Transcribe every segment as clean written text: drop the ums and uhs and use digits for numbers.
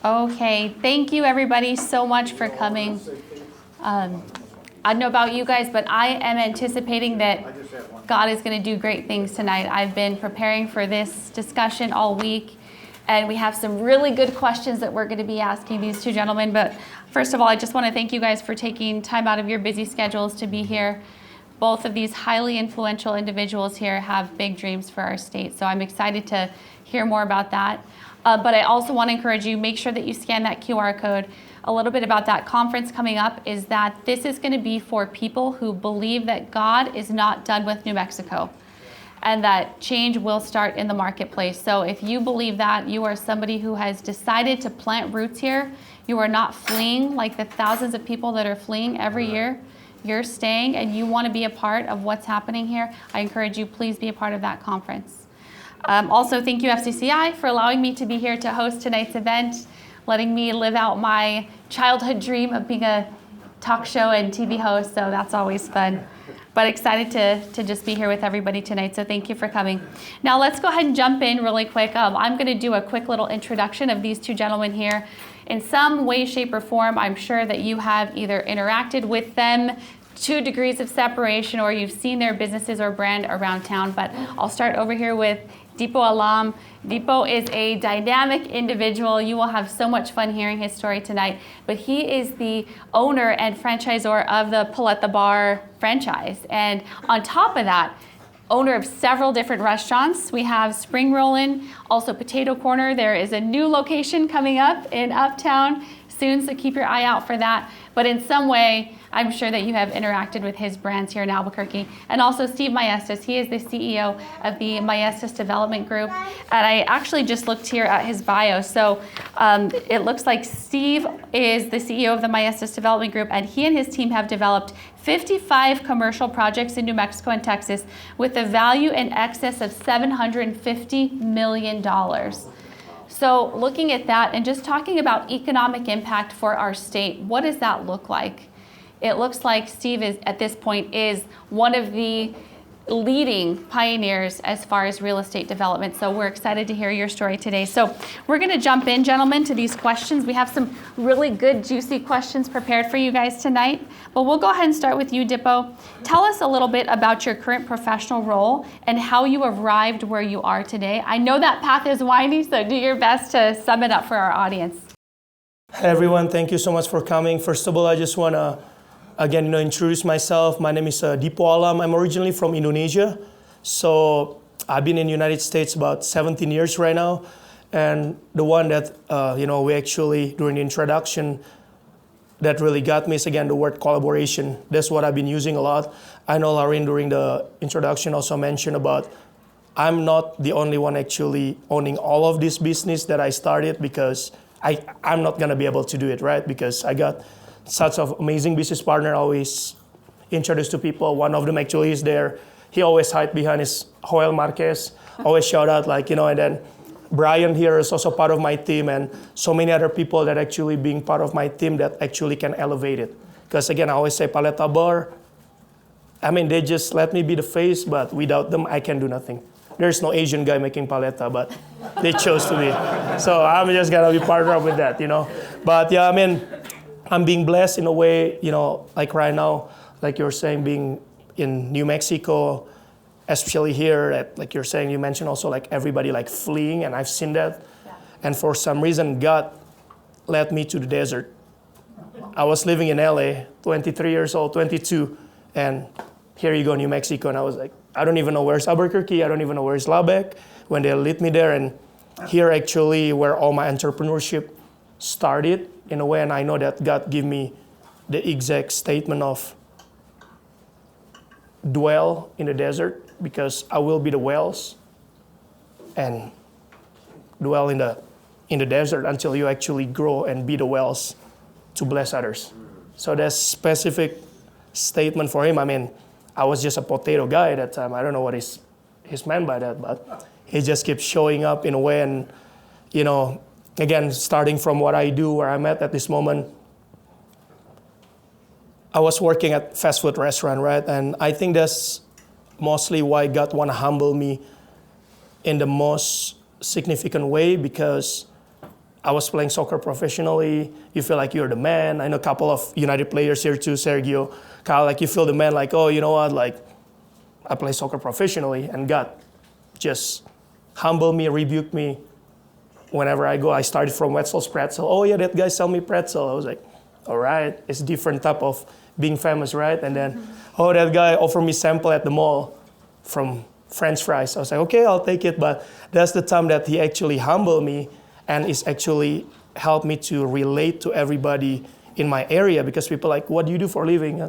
Okay, thank you everybody so much for coming. I don't know about you guys, but I am anticipating that God is going to do great things tonight. I've been preparing for this discussion all week, and we have some really good questions that we're going to be asking these two gentlemen. But first of all, I just want to thank you guys for taking time out of your busy schedules to be here. Both of these highly influential individuals here have big dreams for our state, so I'm excited to hear more about that. But I also want to encourage you, make sure that you scan that QR code. A little bit about that conference coming up is that this is going to be for people who believe that God is not done with New Mexico and that change will start in the marketplace. So if you believe that, you are somebody who has decided to plant roots here. You are not fleeing like the thousands of people that are fleeing every year. You're staying and you want to be a part of what's happening here. I encourage you, please be a part of that conference. Also, thank you, FCCI, for allowing me to be here to host tonight's event, letting me live out my childhood dream of being a talk show and TV host, so that's always fun. But excited to just be here with everybody tonight, so thank you for coming. Now let's go ahead and jump in really quick. I'm going to do a quick little introduction of these two gentlemen here. In some way, shape, or form, I'm sure that you have either interacted with them 2 degrees of separation or you've seen their businesses or brand around town, but I'll start over here with Dipo Alam. Dipo is a dynamic individual. You will have so much fun hearing his story tonight. But he is the owner and franchisor of the Paleta Bar franchise. And on top of that, owner of several different restaurants. We have Spring Rollin, also Potato Corner. There is a new location coming up in Uptown soon, so keep your eye out for that. But in some way, I'm sure that you have interacted with his brands here in Albuquerque. And also Steve Maestas, he is the CEO of the Maestas Development Group. And I actually just looked here at his bio. So it looks like Steve is the CEO of the Maestas Development Group, and he and his team have developed 55 commercial projects in New Mexico and Texas with a value in excess of $750 million. So looking at that and just talking about economic impact for our state, what does that look like? It looks like Steve is, at this point, is one of the leading pioneers as far as real estate development. So we're excited to hear your story today. So we're going to jump in, gentlemen, to these questions. We have some really good, juicy questions prepared for you guys tonight. But we'll go ahead and start with you, Dipo. Tell us a little bit about your current professional role and how you arrived where you are today. I know that path is windy, so do your best to sum it up for our audience. Hey everyone, thank you so much for coming. First of all, I just want to again, introduce myself. My name is Dipo Alam. I'm originally from Indonesia. So I've been in the United States about 17 years right now. And the one that, we actually, during the introduction, that really got me is, again, the word collaboration. That's what I've been using a lot. I know Laurene during the introduction also mentioned about I'm not the only one actually owning all of this business that I started because I'm not going to be able to do it, right? Because I got such an amazing business partner, always introduced to people. One of them actually is there. He always hides behind his Joel Marquez, always shout out and then Brian here is also part of my team and so many other people that actually being part of my team that actually can elevate it. Because again, I always say Paleta Bar, they just let me be the face, but without them, I can do nothing. There's no Asian guy making paleta, but they chose to be. So I'm just gonna be partnered with that, But yeah, I'm being blessed in a way, like right now, like you're saying, being in New Mexico, especially here, like you're saying, you mentioned also like everybody like fleeing, and I've seen that. Yeah. And for some reason, God led me to the desert. I was living in LA, 23 years old, 22, and here you go, New Mexico, and I was like, I don't even know where's Albuquerque, I don't even know where's Lubbock, when they lead me there, and here actually where all my entrepreneurship started in a way, and I know that God gave me the exact statement of dwell in the desert because I will be the wells and dwell in the desert until you actually grow and be the wells to bless others. So that's specific statement for him. I was just a potato guy at that time. I don't know what he's meant by that, but he just keeps showing up in a way and, again, starting from what I do, where I'm at this moment, I was working at fast food restaurant, right? And I think that's mostly why God want to humble me in the most significant way because I was playing soccer professionally. You feel like you're the man. I know a couple of United players here too, Sergio, Kyle, like you feel the man, like, oh, you know what, like I play soccer professionally, and God just humbled me, rebuked me. Whenever I go, I started from Wetzel's Pretzel. Oh yeah, that guy sell me pretzel. I was like, all right, it's different type of being famous, right? And then, oh, that guy offered me sample at the mall from French fries. I was like, okay, I'll take it. But that's the time that he actually humbled me and is actually helped me to relate to everybody in my area, because people are like, what do you do for a living?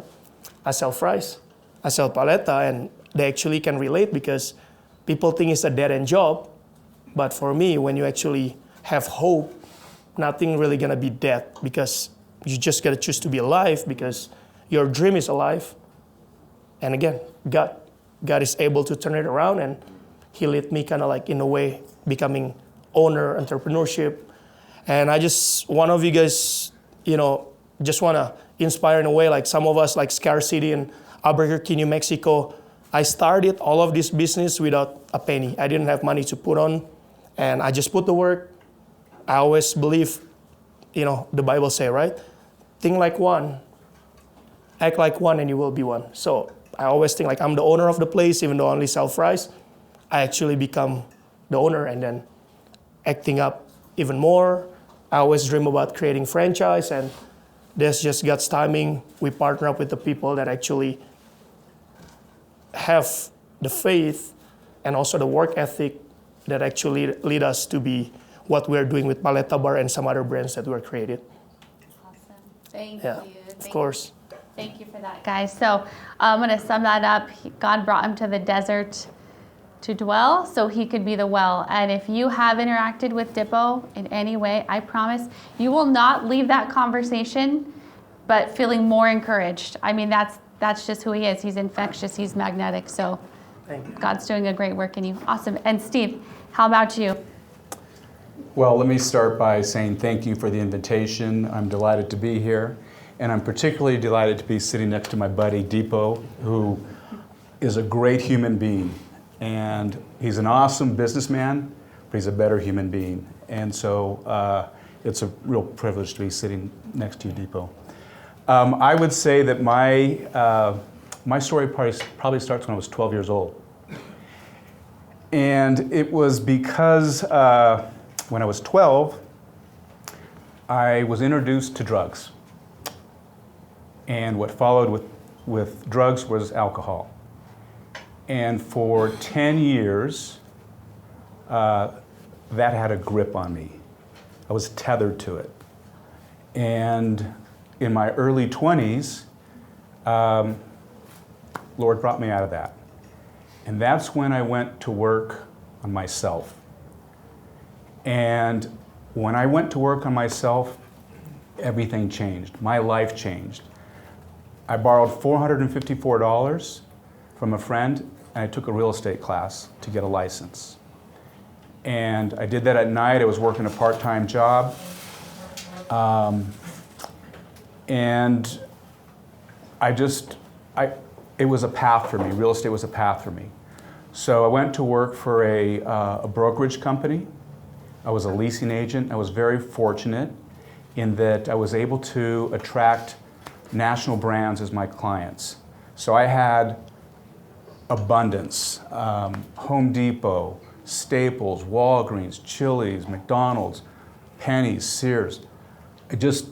I sell fries, I sell paleta, and they actually can relate because people think it's a dead-end job. But for me, when you actually have hope, nothing really gonna be dead, because you just gotta choose to be alive because your dream is alive. And again, God is able to turn it around, and he led me kind of like in a way becoming owner, entrepreneurship. And I just, one of you guys, just wanna inspire in a way, like some of us like Scarcity in Albuquerque, New Mexico. I started all of this business without a penny. I didn't have money to put on, and I just put the work. I always believe, the Bible say, right? Think like one, act like one, and you will be one. So I always think like I'm the owner of the place, even though I only sell fries. I actually become the owner, and then acting up even more. I always dream about creating franchise, and that's just God's timing. We partner up with the people that actually have the faith and also the work ethic that actually lead us to be what we're doing with Paleta Bar and some other brands that were created. Awesome. Thank Yeah, you. of course. Thank you for that, guys. So I'm going to sum that up. God brought him to the desert to dwell so he could be the well. And if you have interacted with Dipo in any way, I promise you will not leave that conversation but feeling more encouraged. I mean, that's just who he is. He's infectious. He's magnetic. So God's doing a great work in you. Awesome. And Steve, how about you? Well, let me start by saying thank you for the invitation. I'm delighted to be here. And I'm particularly delighted to be sitting next to my buddy Dipo, who is a great human being. And he's an awesome businessman, but he's a better human being. And so it's a real privilege to be sitting next to you, Dipo. I would say that my story probably starts when I was 12 years old. And it was because when I was 12, I was introduced to drugs. And what followed with drugs was alcohol. And for 10 years, that had a grip on me. I was tethered to it. And in my early 20s, Lord brought me out of that. And that's when I went to work on myself. And when I went to work on myself, everything changed. My life changed. I borrowed $454 from a friend, and I took a real estate class to get a license. And I did that at night. I was working a part-time job. And it was a path for me. Real estate was a path for me. So I went to work for a brokerage company. I was a leasing agent. I was very fortunate in that I was able to attract national brands as my clients. So I had abundance. Home Depot, Staples, Walgreens, Chili's, McDonald's, Penny's, Sears. Just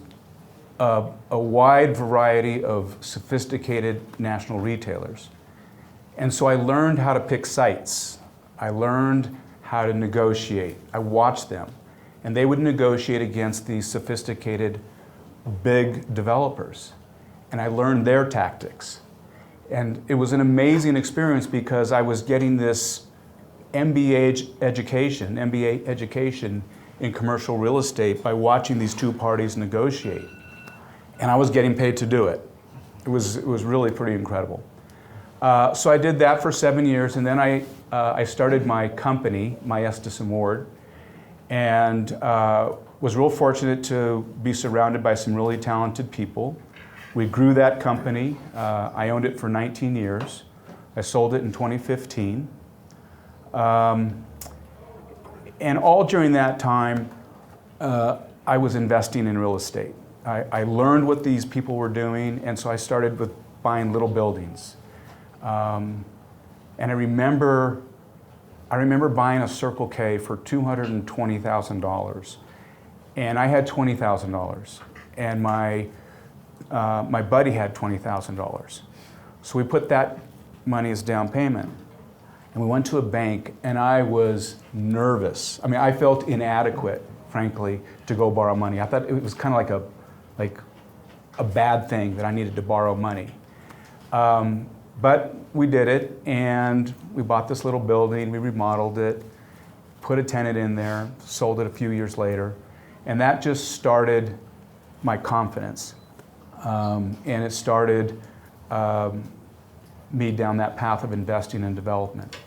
a wide variety of sophisticated national retailers. And so I learned how to pick sites. I learned how to negotiate. I watched them. And they would negotiate against these sophisticated big developers. And I learned their tactics. And it was an amazing experience because I was getting this MBA education in commercial real estate by watching these two parties negotiate. And I was getting paid to do it. It was really pretty incredible. So I did that for 7 years, and then I started my company, Maestas and Ward, and was real fortunate to be surrounded by some really talented people. We grew that company. I owned it for 19 years. I sold it in 2015. And all during that time, I was investing in real estate. I learned what these people were doing, and so I started with buying little buildings. And I remember buying a Circle K for $220,000, and I had $20,000, and my buddy had $20,000. So we put that money as down payment, and we went to a bank, and I was nervous. I mean, I felt inadequate, frankly, to go borrow money. I thought it was kind of like a bad thing that I needed to borrow money. But we did it, and we bought this little building, we remodeled it, put a tenant in there, sold it a few years later, and that just started my confidence. And it started me down that path of investing in development.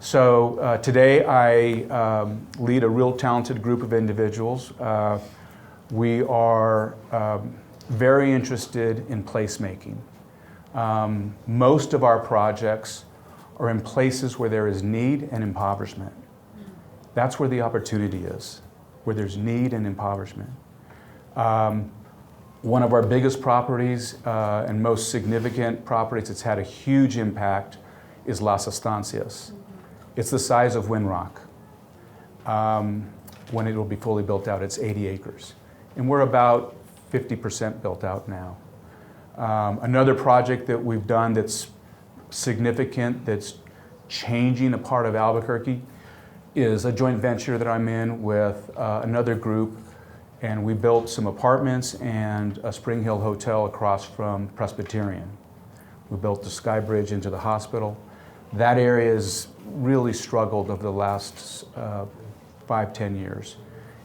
So today I lead a real talented group of individuals. We are very interested in placemaking. Most of our projects are in places where there is need and impoverishment. That's where the opportunity is, where there's need and impoverishment. One of our biggest properties and most significant properties that's had a huge impact is Las Estancias. It's the size of Windrock. When it will be fully built out, it's 80 acres. And we're about 50% built out now. Another project that we've done that's significant, that's changing a part of Albuquerque, is a joint venture that I'm in with another group, and we built some apartments and a Spring Hill Hotel across from Presbyterian. We built the Sky Bridge into the hospital. That area has really struggled over the last 5-10 years.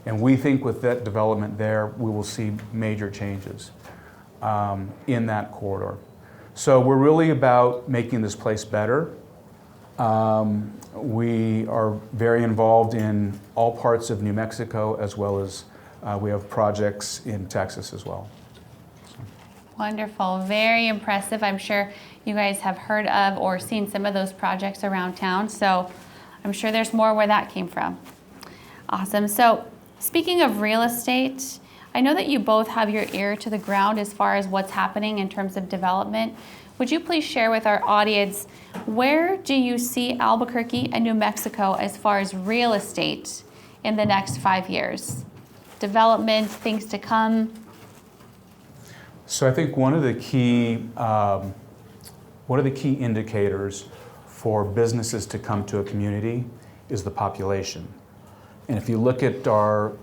And we think with that development there, we will see major changes in that corridor. So we're really about making this place better. We are very involved in all parts of New Mexico, as well as we have projects in Texas as well. Wonderful, very impressive. I'm sure you guys have heard of or seen some of those projects around town, so I'm sure there's more where that came from. Awesome. So speaking of real estate, I know that you both have your ear to the ground as far as what's happening in terms of development. Would you please share with our audience, where do you see Albuquerque and New Mexico as far as real estate in the next 5 years? Development, things to come? So I think one of the key indicators for businesses to come to a community is the population. And if you look at our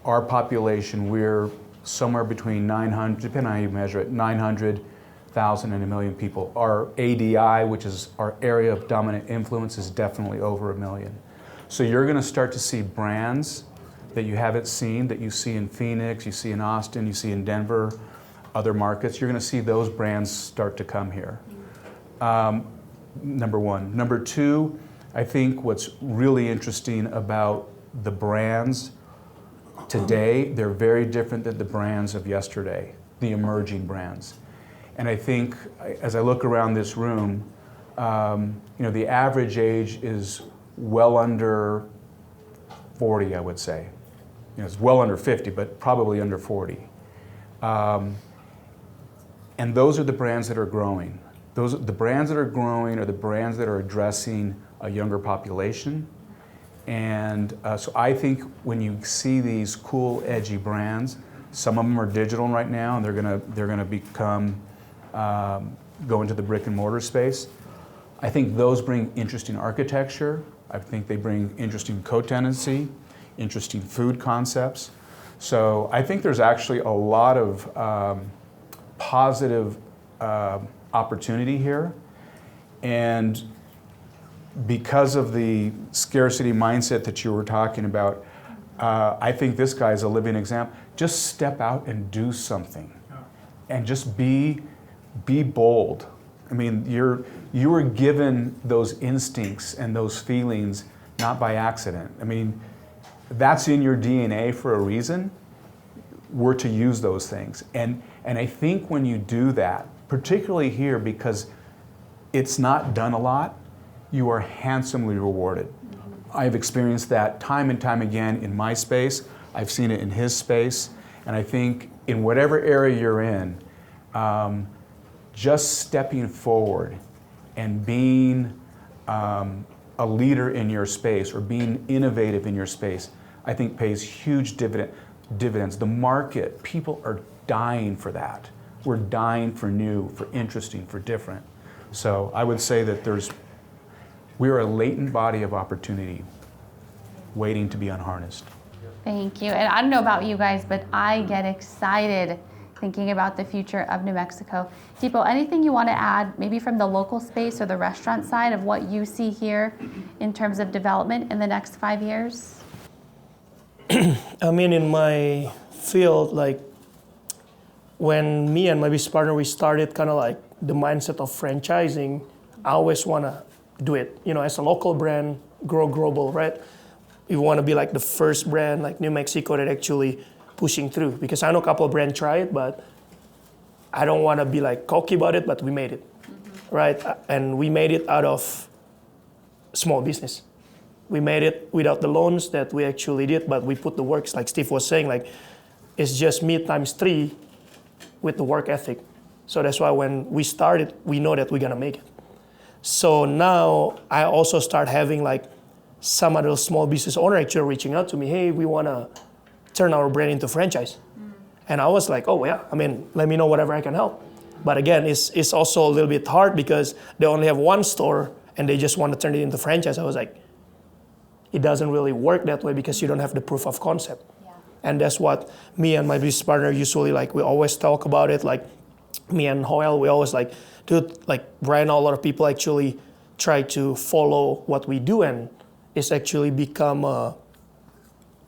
population, we're somewhere between 900, depending on how you measure it, 900,000 and 1 million people. Our ADI, which is our area of dominant influence, is definitely over 1 million. So you're going to start to see brands that you haven't seen, that you see in Phoenix, you see in Austin, you see in Denver, other markets. You're going to see those brands start to come here. Number one. Number two, I think what's really interesting about the brands today, they're very different than the brands of yesterday, the emerging brands. And I think as I look around this room, the average age is well under 40, I would say. It's well under 50, but probably under 40. And those are the brands that are growing. The brands that are growing are the brands that are addressing a younger population. And so I think when you see these cool, edgy brands, some of them are digital right now, and they're gonna become go into the brick and mortar space. I think those bring interesting architecture. I think they bring interesting co-tenancy, interesting food concepts. So I think there's actually a lot of positive opportunity here. And because of the scarcity mindset that you were talking about, I think this guy is a living example. Just step out and do something, and just be bold. I mean, you were given those instincts and those feelings not by accident. I mean, that's in your DNA for a reason. We're to use those things, and I think when you do that, particularly here, because it's not done a lot, you are handsomely rewarded. I've experienced that time and time again in my space. I've seen it in his space. And I think in whatever area you're in, just stepping forward and being a leader in your space or being innovative in your space, I think pays huge dividends. The market, people are dying for that. We're dying for new, for interesting, for different. So I would say that we're a latent body of opportunity waiting to be unharnessed. Thank you. And I don't know about you guys, but I get excited thinking about the future of New Mexico. Dipo, anything you want to add, maybe from the local space or the restaurant side of what you see here in terms of development in the next 5 years? I mean, in my field, like when me and my business partner, we started kind of like the mindset of franchising, I always want to do it, as a local brand, grow global, right? We want to be like the first brand like New Mexico that actually pushing through, because I know a couple of brands try it, but I don't want to be like cocky about it, but we made it, right? And we made it out of small business. We made it without the loans that we actually did, but we put the works, like Steve was saying, like it's just me times 3 with the work ethic. So that's why when we started, we know that we're gonna make it. So now I also start having like some other small business owner actually reaching out to me, hey, we wanna turn our brand into franchise. And I was like, oh yeah, I mean, let me know whatever I can help. But again, it's also a little bit hard because they only have one store and they just want to turn it into franchise. I was like, it doesn't really work that way because you don't have the proof of concept. Yeah. And that's what me and my business partner usually like, we always talk about it. Like me and Hoel, we always like, dude, like right now a lot of people actually try to follow what we do, and it's actually become a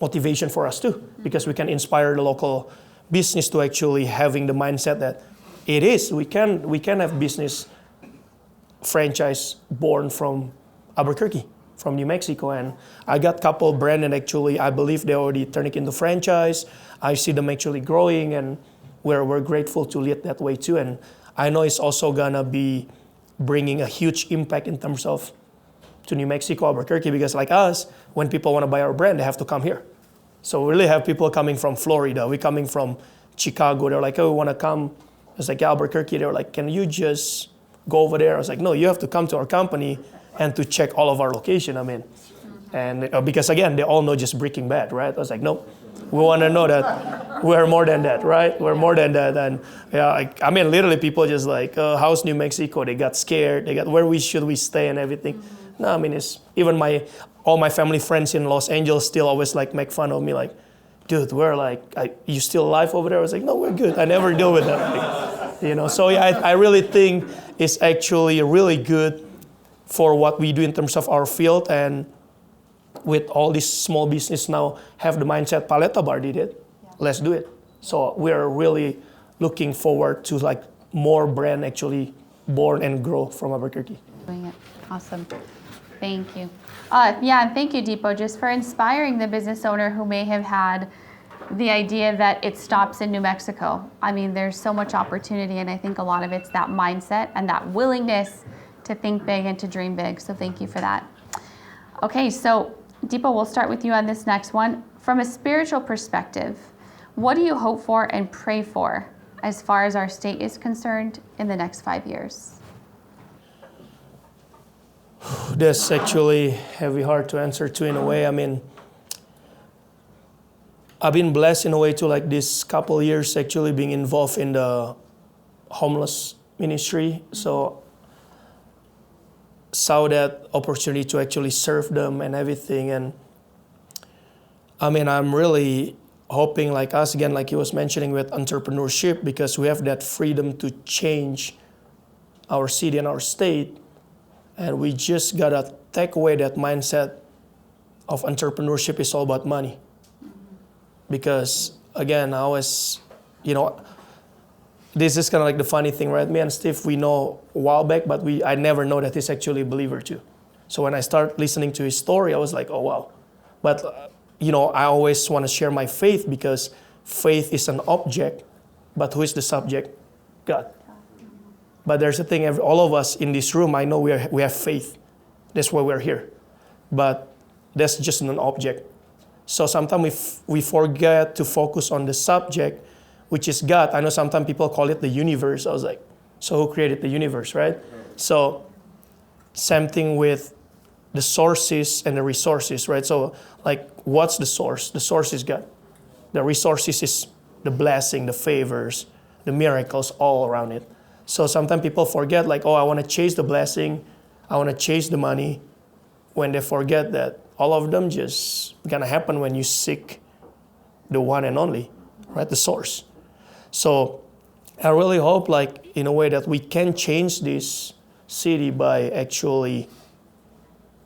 motivation for us too, because we can inspire the local business to actually having the mindset that we can have business franchise born from Albuquerque, from New Mexico. And I got a couple of brands, and actually I believe they already turning into franchise. I see them actually growing, and we're grateful to lead that way too. And I know it's also gonna be bringing a huge impact in terms of to New Mexico, Albuquerque, because like us, when people want to buy our brand, they have to come here. So we really have people coming from Florida. We're coming from Chicago. They're like, oh, we want to come. It's like Albuquerque. They're like, can you just go over there? I was like, no, you have to come to our company and to check all of our location. I mean, and because again, they all know just Breaking Bad, right? I was like, nope, we want to know that we're more than that, right? We're more than that. And yeah, I mean, literally people just like, how's New Mexico? They got scared. They got, where should we stay and everything. No, I mean, it's even all my family friends in Los Angeles still always like make fun of me, like, dude, we're like, you still alive over there? I was like, no, we're good. I never deal with that. Like, so yeah, I really think it's actually really good for what we do in terms of our field. And with all these small business now have the mindset Paleta Bar did it, let's do it. So we're really looking forward to like more brand actually born and grow from Albuquerque. Doing it. Awesome. Thank you. And thank you, Dipo, just for inspiring the business owner who may have had the idea that it stops in New Mexico. I mean, there's so much opportunity, and I think a lot of it's that mindset and that willingness to think big and to dream big. So thank you for that. Okay, so Dipo, we'll start with you on this next one. From a spiritual perspective, what do you hope for and pray for as far as our state is concerned in the next 5 years? That's actually heavy, hard to answer to in a way. I mean, I've been blessed in a way to like this couple years actually being involved in the homeless ministry. So saw that opportunity to actually serve them and everything. And I mean, I'm really hoping like us, again, like he was mentioning with entrepreneurship, because we have that freedom to change our city and our state. And we just gotta take away that mindset of entrepreneurship is all about money. Because again, I always, this is kind of like the funny thing, right? Me and Steve, we know a while back, but I never know that he's actually a believer too. So when I start listening to his story, I was like, oh wow. But I always want to share my faith, because faith is an object, but who is the subject? God. But there's a thing, all of us in this room, I know we have faith. That's why we're here. But, that's just an object. So sometimes we forget to focus on the subject, which is God. I know sometimes people call it the universe. I was like, so who created the universe, right? So same thing with the sources and the resources, right? So like, what's the source? The source is God. The resources is the blessing, the favors, the miracles all around it. So sometimes people forget like, oh, I want to chase the blessing. I want to chase the money. When they forget that all of them just gonna happen when you seek the one and only, right? The source. So I really hope like in a way that we can change this city by actually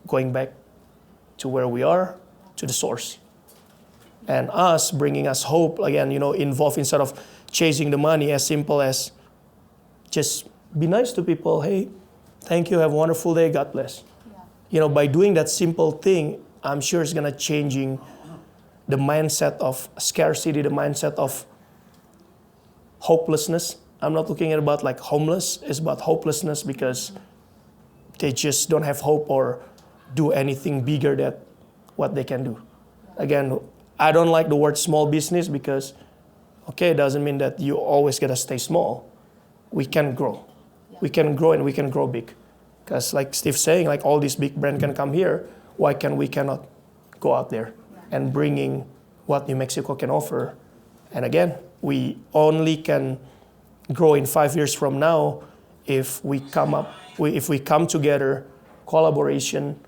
going back to where we are, to the source. And us bringing us hope, again, involved instead of chasing the money, as simple as just be nice to people. Hey, thank you, have a wonderful day, God bless. Yeah. By doing that simple thing, I'm sure it's gonna changing the mindset of scarcity, the mindset of hopelessness. I'm not looking at about like homeless, it's about hopelessness because they just don't have hope or do anything bigger than what they can do. Again, I don't like the word small business because, it doesn't mean that you always gotta stay small. We can grow. We can grow and we can grow big. Because like Steve's saying, like all these big brands can come here, why we cannot go out there and bringing what New Mexico can offer? And again, we only can grow in 5 years from now if we come together, collaboration,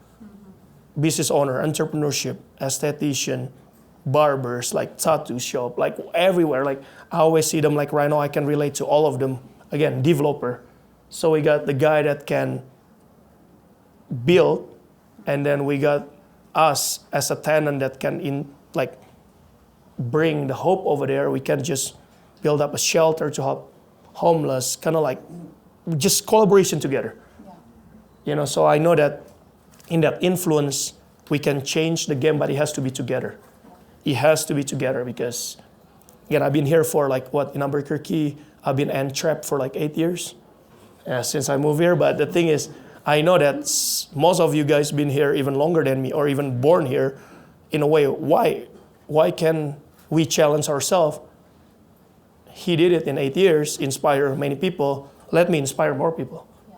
business owner, entrepreneurship, esthetician, barbers, like tattoo shop, like everywhere. Like I always see them like right now, I can relate to all of them. Again, developer. So we got the guy that can build, and then we got us as a tenant that can bring the hope over there. We can just build up a shelter to help homeless, kind of like just collaboration together. Yeah. So I know that in that influence, we can change the game, but it has to be together. It has to be together because, again, I've been here for in Albuquerque, I've been entrapped for 8 years since I moved here. But the thing is, I know that most of you guys been here even longer than me or even born here. In a way, why can we challenge ourselves? He did it in 8 years, inspire many people. Let me inspire more people. Yeah.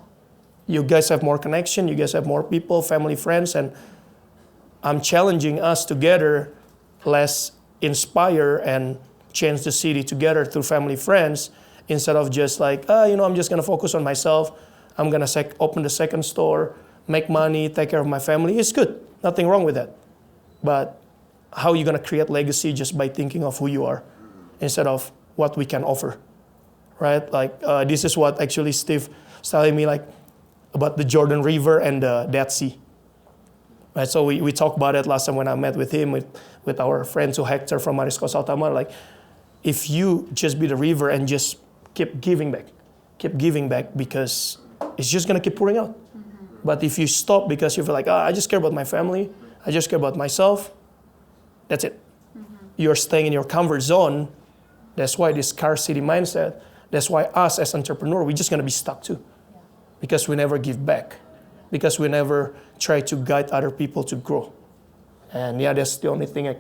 You guys have more connection. You guys have more people, family, friends. And I'm challenging us together. Let's inspire and change the city together through family, friends, instead of just I'm just going to focus on myself. I'm going to open the second store, make money, take care of my family. It's good. Nothing wrong with that. But how are you going to create legacy just by thinking of who you are instead of what we can offer, right? This is what actually Steve was telling me about the Jordan River and the Dead Sea. Right, so we talked about it last time when I met with him, with our friend Hector from Marisco, South Tamar. If you just be the river and just keep giving back because it's just going to keep pouring out. Mm-hmm. But if you stop because you feel I just care about my family, I just care about myself, that's it. Mm-hmm. You're staying in your comfort zone. That's why this scarcity mindset, that's why us as entrepreneurs, we're just going to be stuck too. Yeah. Because we never give back. Because we never try to guide other people to grow. And that's the only thing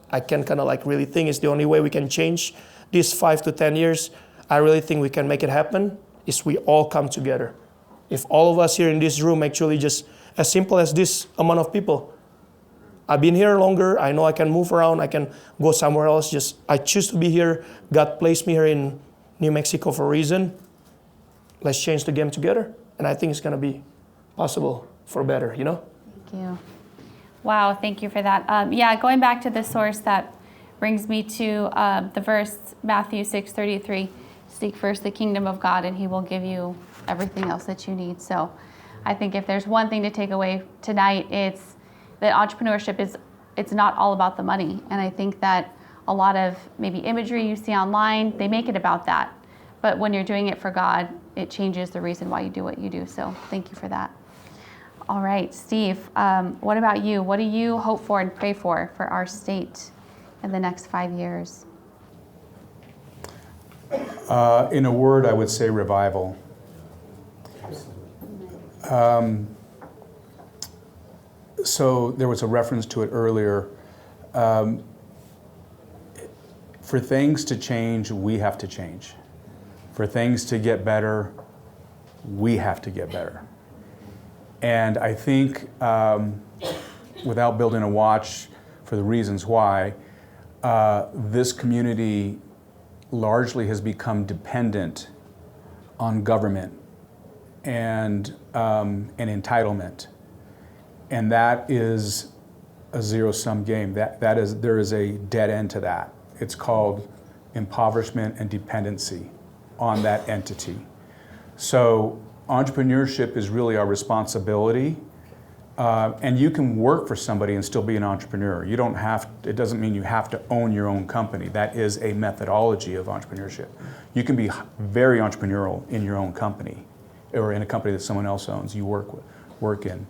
I can kind of really think is the only way we can change these 5 to 10 years. I really think we can make it happen is we all come together. If all of us here in this room actually just as simple as this amount of people, I've been here longer, I know I can move around, I can go somewhere else, I choose to be here. God placed me here in New Mexico for a reason. Let's change the game together. And I think it's going to be possible for better, Thank you. Wow, thank you for that. Going back to the source, that brings me to the verse, Matthew 6:33, seek first the kingdom of God and he will give you everything else that you need. So I think if there's one thing to take away tonight, it's that entrepreneurship it's not all about the money. And I think that a lot of maybe imagery you see online, they make it about that. But when you're doing it for God, it changes the reason why you do what you do. So thank you for that. All right, Steve, what about you? What do you hope for and pray for our state in the next 5 years? In a word, I would say revival. so there was a reference to it earlier. For things to change, we have to change. For things to get better, we have to get better. And I think, without building a watch for the reasons why, this community largely has become dependent on government and entitlement. And that is a zero-sum game. There is a dead end to that. It's called impoverishment and dependency on that entity. So entrepreneurship is really our responsibility. And you can work for somebody and still be an entrepreneur. It doesn't mean you have to own your own company. That is a methodology of entrepreneurship. You can be very entrepreneurial in your own company or in a company that someone else owns, you work in.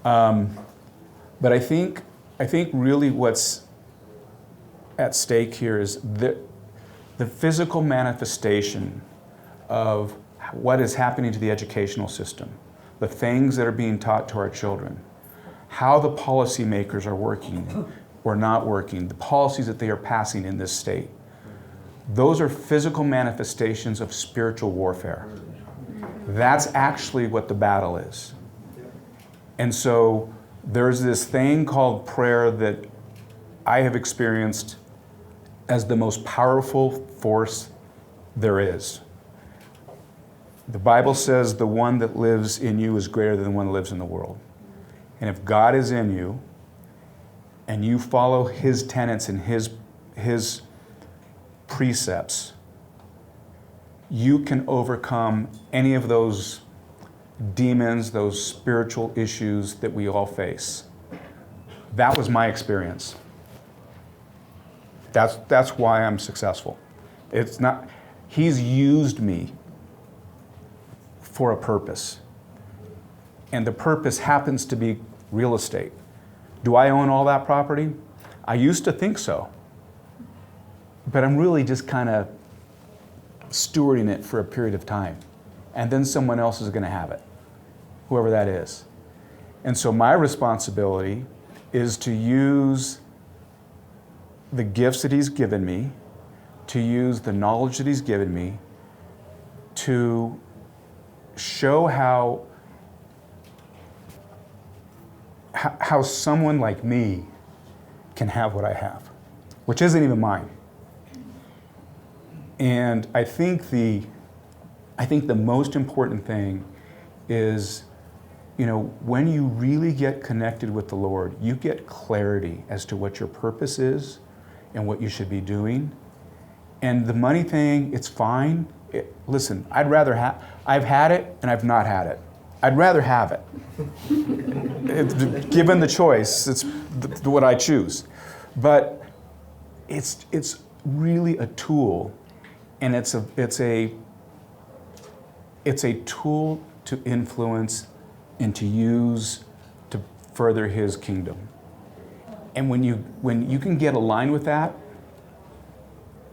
But I think really what's at stake here is the physical manifestation of what is happening to the educational system, the things that are being taught to our children, how the policymakers are working or not working, the policies that they are passing in this state. Those are physical manifestations of spiritual warfare. That's actually what the battle is. And so there's this thing called prayer that I have experienced as the most powerful force there is. The Bible says the one that lives in you is greater than the one that lives in the world. And if God is in you and you follow His tenets and His precepts, you can overcome any of those demons, those spiritual issues that we all face. That was my experience. That's why I'm successful. It's not, He's used me for a purpose. And the purpose happens to be real estate. Do I own all that property? I used to think so. But I'm really just kind of stewarding it for a period of time. And then someone else is going to have it, whoever that is. And so my responsibility is to use the gifts that He's given me, to use the knowledge that He's given me, to show how someone like me can have what I have, which isn't even mine. And I think the most important thing is, when you really get connected with the Lord, you get clarity as to what your purpose is and what you should be doing. And the money thing, it's fine. Listen, I've had it and I've not had it. I'd rather have it. Given the choice, it's what I choose. But it's really a tool, and it's a tool to influence and to use to further His kingdom. And when you can get aligned with that,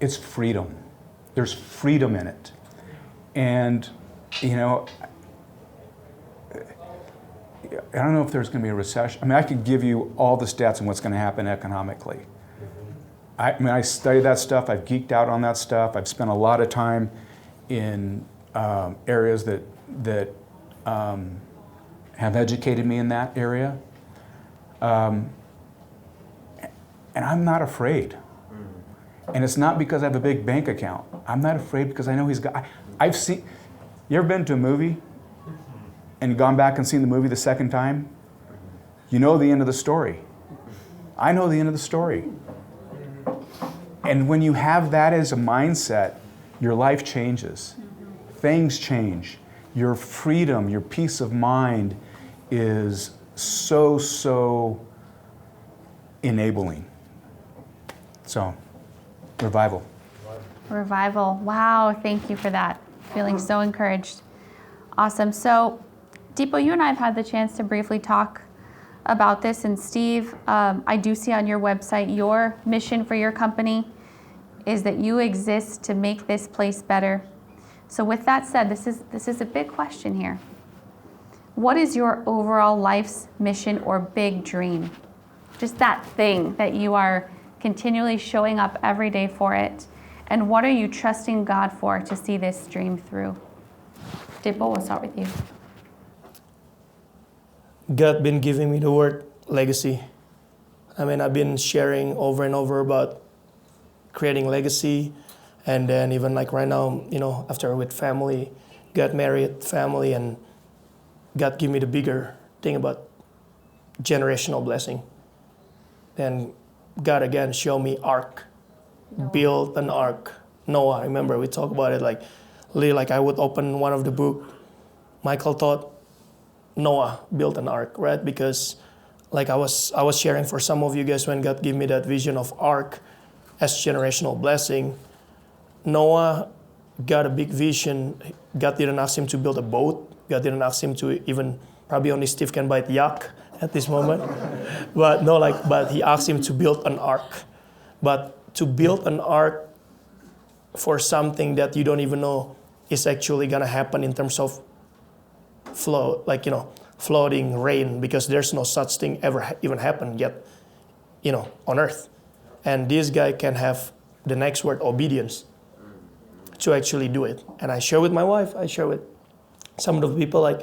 it's freedom. There's freedom in it. And, I don't know if there's going to be a recession. I mean, I could give you all the stats on what's going to happen economically. I study that stuff. I've geeked out on that stuff. I've spent a lot of time in areas that have educated me in that area. And I'm not afraid. And it's not because I have a big bank account. I'm not afraid because I know He's got... I've seen... You ever been to a movie and gone back and seen the movie the second time? You know the end of the story. I know the end of the story. And when you have that as a mindset, your life changes. Things change. Your freedom, your peace of mind is so enabling. So, revival. Revival. Wow, thank you for that. Feeling so encouraged. Awesome. So, Dipo, you and I have had the chance to briefly talk about this. And Steve, I do see on your website, your mission for your company is that you exist to make this place better. So with that said, this is a big question here. what is your overall life's mission or big dream? Just that thing that you are continually showing up every day for it. And what are you trusting God for to see this dream through? Dipo, we'll start with you. God been giving me the word legacy. I mean, I've been sharing over and over about creating legacy. And then even like right now, after with family, got married, family, and God give me the bigger thing about generational blessing. Then God again showed me ark, build an ark. Noah, remember we talked about it like I would open one of the book. Michael thought Noah built an ark, right? Because like I was sharing for some of you guys when God gave me that vision of ark as generational blessing. Noah got a big vision. God didn't ask him to build a boat. God didn't ask him to even, probably only Steve can buy the yacht at this moment. But he asked him to build an ark. But to build an ark for something that you don't even know is actually gonna happen in terms of flooding, rain, because there's no such thing ever even happened yet, on earth. And this guy can have the next word, obedience, to actually do it. And I share with my wife, I share with some of the people, I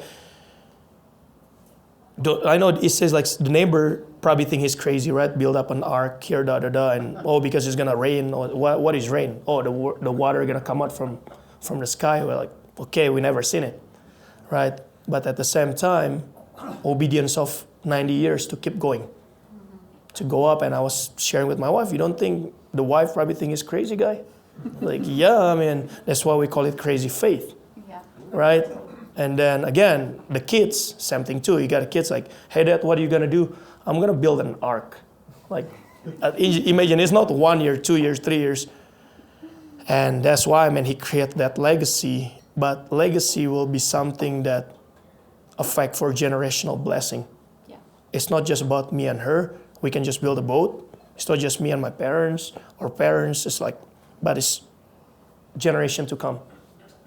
know it says the neighbor probably think he's crazy, right? Build up an ark here, and because it's gonna rain. Or what is rain? Oh, the water gonna come out from the sky. We're like, okay, we never seen it, right? But at the same time, obedience of 90 years to keep going, to go up. And I was sharing with my wife, you don't think the wife probably think he's crazy guy? Yeah, I mean, that's why we call it crazy faith, right? And then again, the kids, same thing too. You got kids hey Dad, what are you gonna do? I'm gonna build an ark. Imagine it's not 1 year, 2 years, 3 years. And that's why, he created that legacy. But legacy will be something that affect for generational blessing. Yeah. It's not just about me and her. We can just build a boat. It's not just me and my parents or parents. But it's generation to come.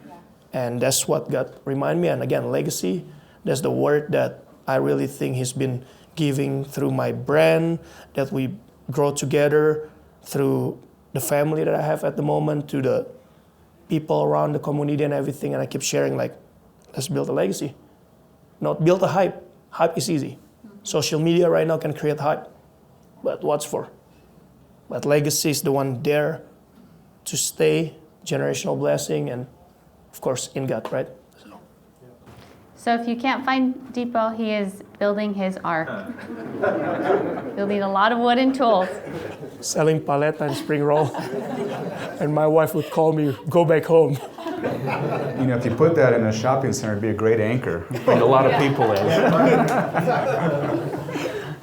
Yeah. And that's what God remind me. And again, legacy, that's the word that I really think He's been giving through my brand, that we grow together, through the family that I have at the moment, to the people around the community and everything. And I keep sharing let's build a legacy. Not build a hype. Hype is easy. Mm-hmm. Social media right now can create hype. But what's for? But legacy is the one there to stay, generational blessing, and of course in God, right? So if you can't find Dipo, he is building his ark. You'll need a lot of wood and tools. Selling paleta and spring roll. And my wife would call me, go back home. If you put that in a shopping center, it'd be a great anchor. Bring a lot of people in.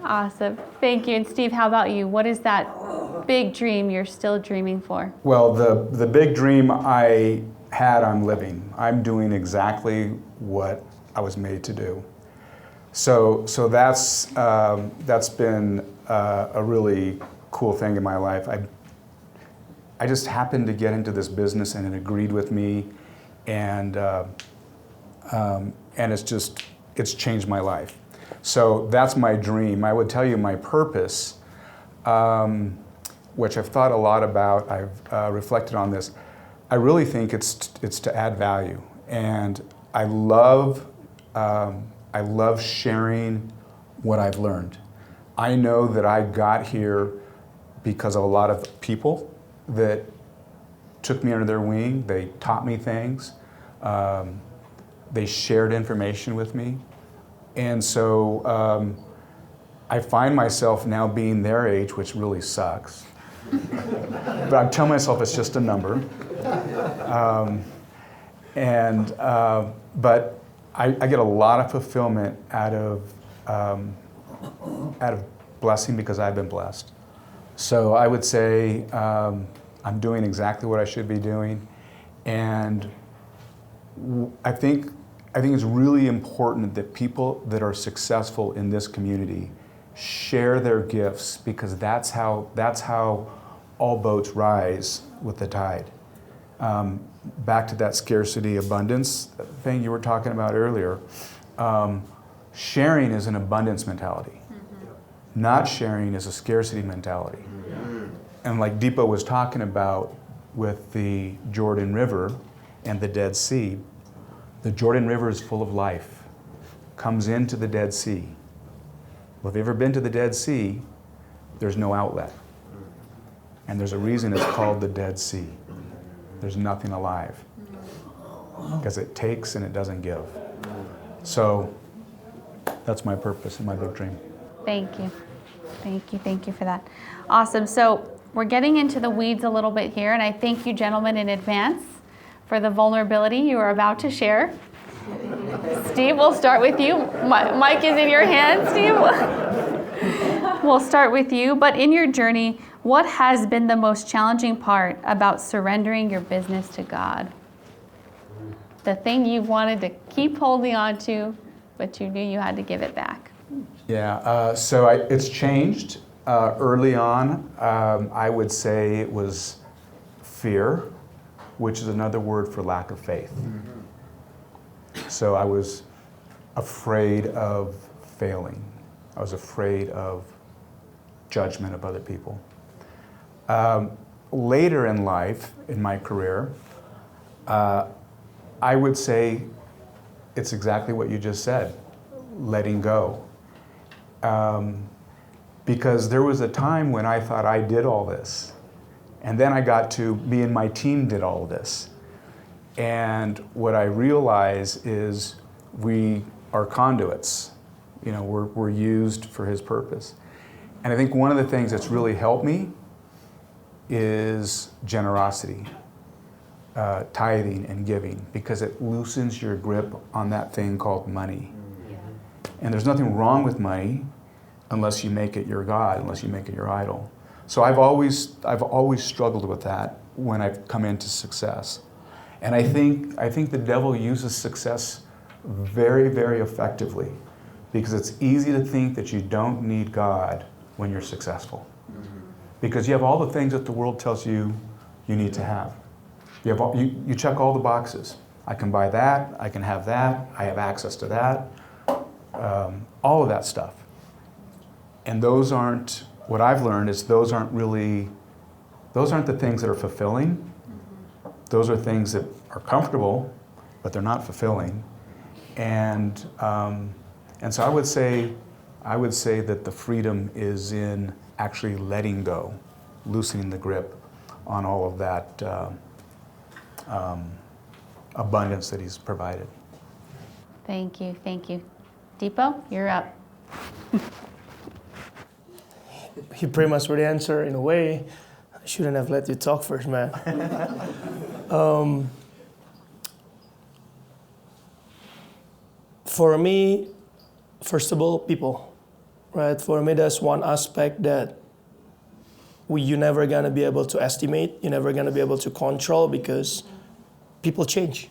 Awesome. Thank you. And Steve, how about you? What is that big dream you're still dreaming for? Well, the big dream I had, I'm living. I'm doing exactly what I was made to do. So that's been a really cool thing in my life. I just happened to get into this business and it agreed with me, and it's changed my life. So that's my dream. I would tell you my purpose, which I've thought a lot about. I've reflected on this. I really think it's to add value, and I love sharing what I've learned. I know that I got here because of a lot of people that took me under their wing. They taught me things. They shared information with me. And so I find myself now being their age, which really sucks. But I tell myself it's just a number. But I get a lot of fulfillment out of blessing because I've been blessed. So I would say I'm doing exactly what I should be doing, and I think it's really important that people that are successful in this community share their gifts, because that's how all boats rise with the tide. Back to that scarcity abundance thing you were talking about earlier. Sharing is an abundance mentality. Not sharing is a scarcity mentality. And like Dipo was talking about with the Jordan River and the Dead Sea, the Jordan River is full of life, comes into the Dead Sea. Well, if you've ever been to the Dead Sea, there's no outlet. And there's a reason it's called the Dead Sea. There's nothing alive. Because it takes and it doesn't give. So that's my purpose and my big dream. Thank you. Thank you for that. Awesome. So we're getting into the weeds a little bit here, and I thank you, gentlemen, in advance for the vulnerability you are about to share. Steve, we'll start with you. Mic is in your hands, Steve. We'll start with you, but in your journey, what has been the most challenging part about surrendering your business to God? The thing you've wanted to keep holding on to, but you knew you had to give it back. Yeah, it's changed. Early on, I would say it was fear, which is another word for lack of faith. So I was afraid of failing. I was afraid of judgment of other people. Later in life, in my career, I would say it's exactly what you just said, letting go. Because there was a time when I thought I did all this. And then I got to, me and my team did all of this. And what I realize is we are conduits. You know, we're used for His purpose. And I think one of the things that's really helped me is generosity, tithing and giving, because it loosens your grip on that thing called money. And there's nothing wrong with money unless you make it your God, unless you make it your idol. So I've always struggled with that when I've come into success. And I think the devil uses success very, very effectively, because it's easy to think that you don't need God when you're successful. Because you have all the things that the world tells you you need to have. You check all the boxes. I can buy that, I can have that, I have access to that, all of that stuff. And those aren't, what I've learned is those aren't the things that are fulfilling. Those are things that are comfortable, but they're not fulfilling. And so I would say that the freedom is in actually letting go, loosening the grip on all of that abundance that He's provided. Thank you. Dipo, you're up. He pretty much would answer in a way. I shouldn't have let you talk first, man. For me, first of all, people, right? For me, that's one aspect that you're never gonna be able to estimate. You're never gonna be able to control, because people change,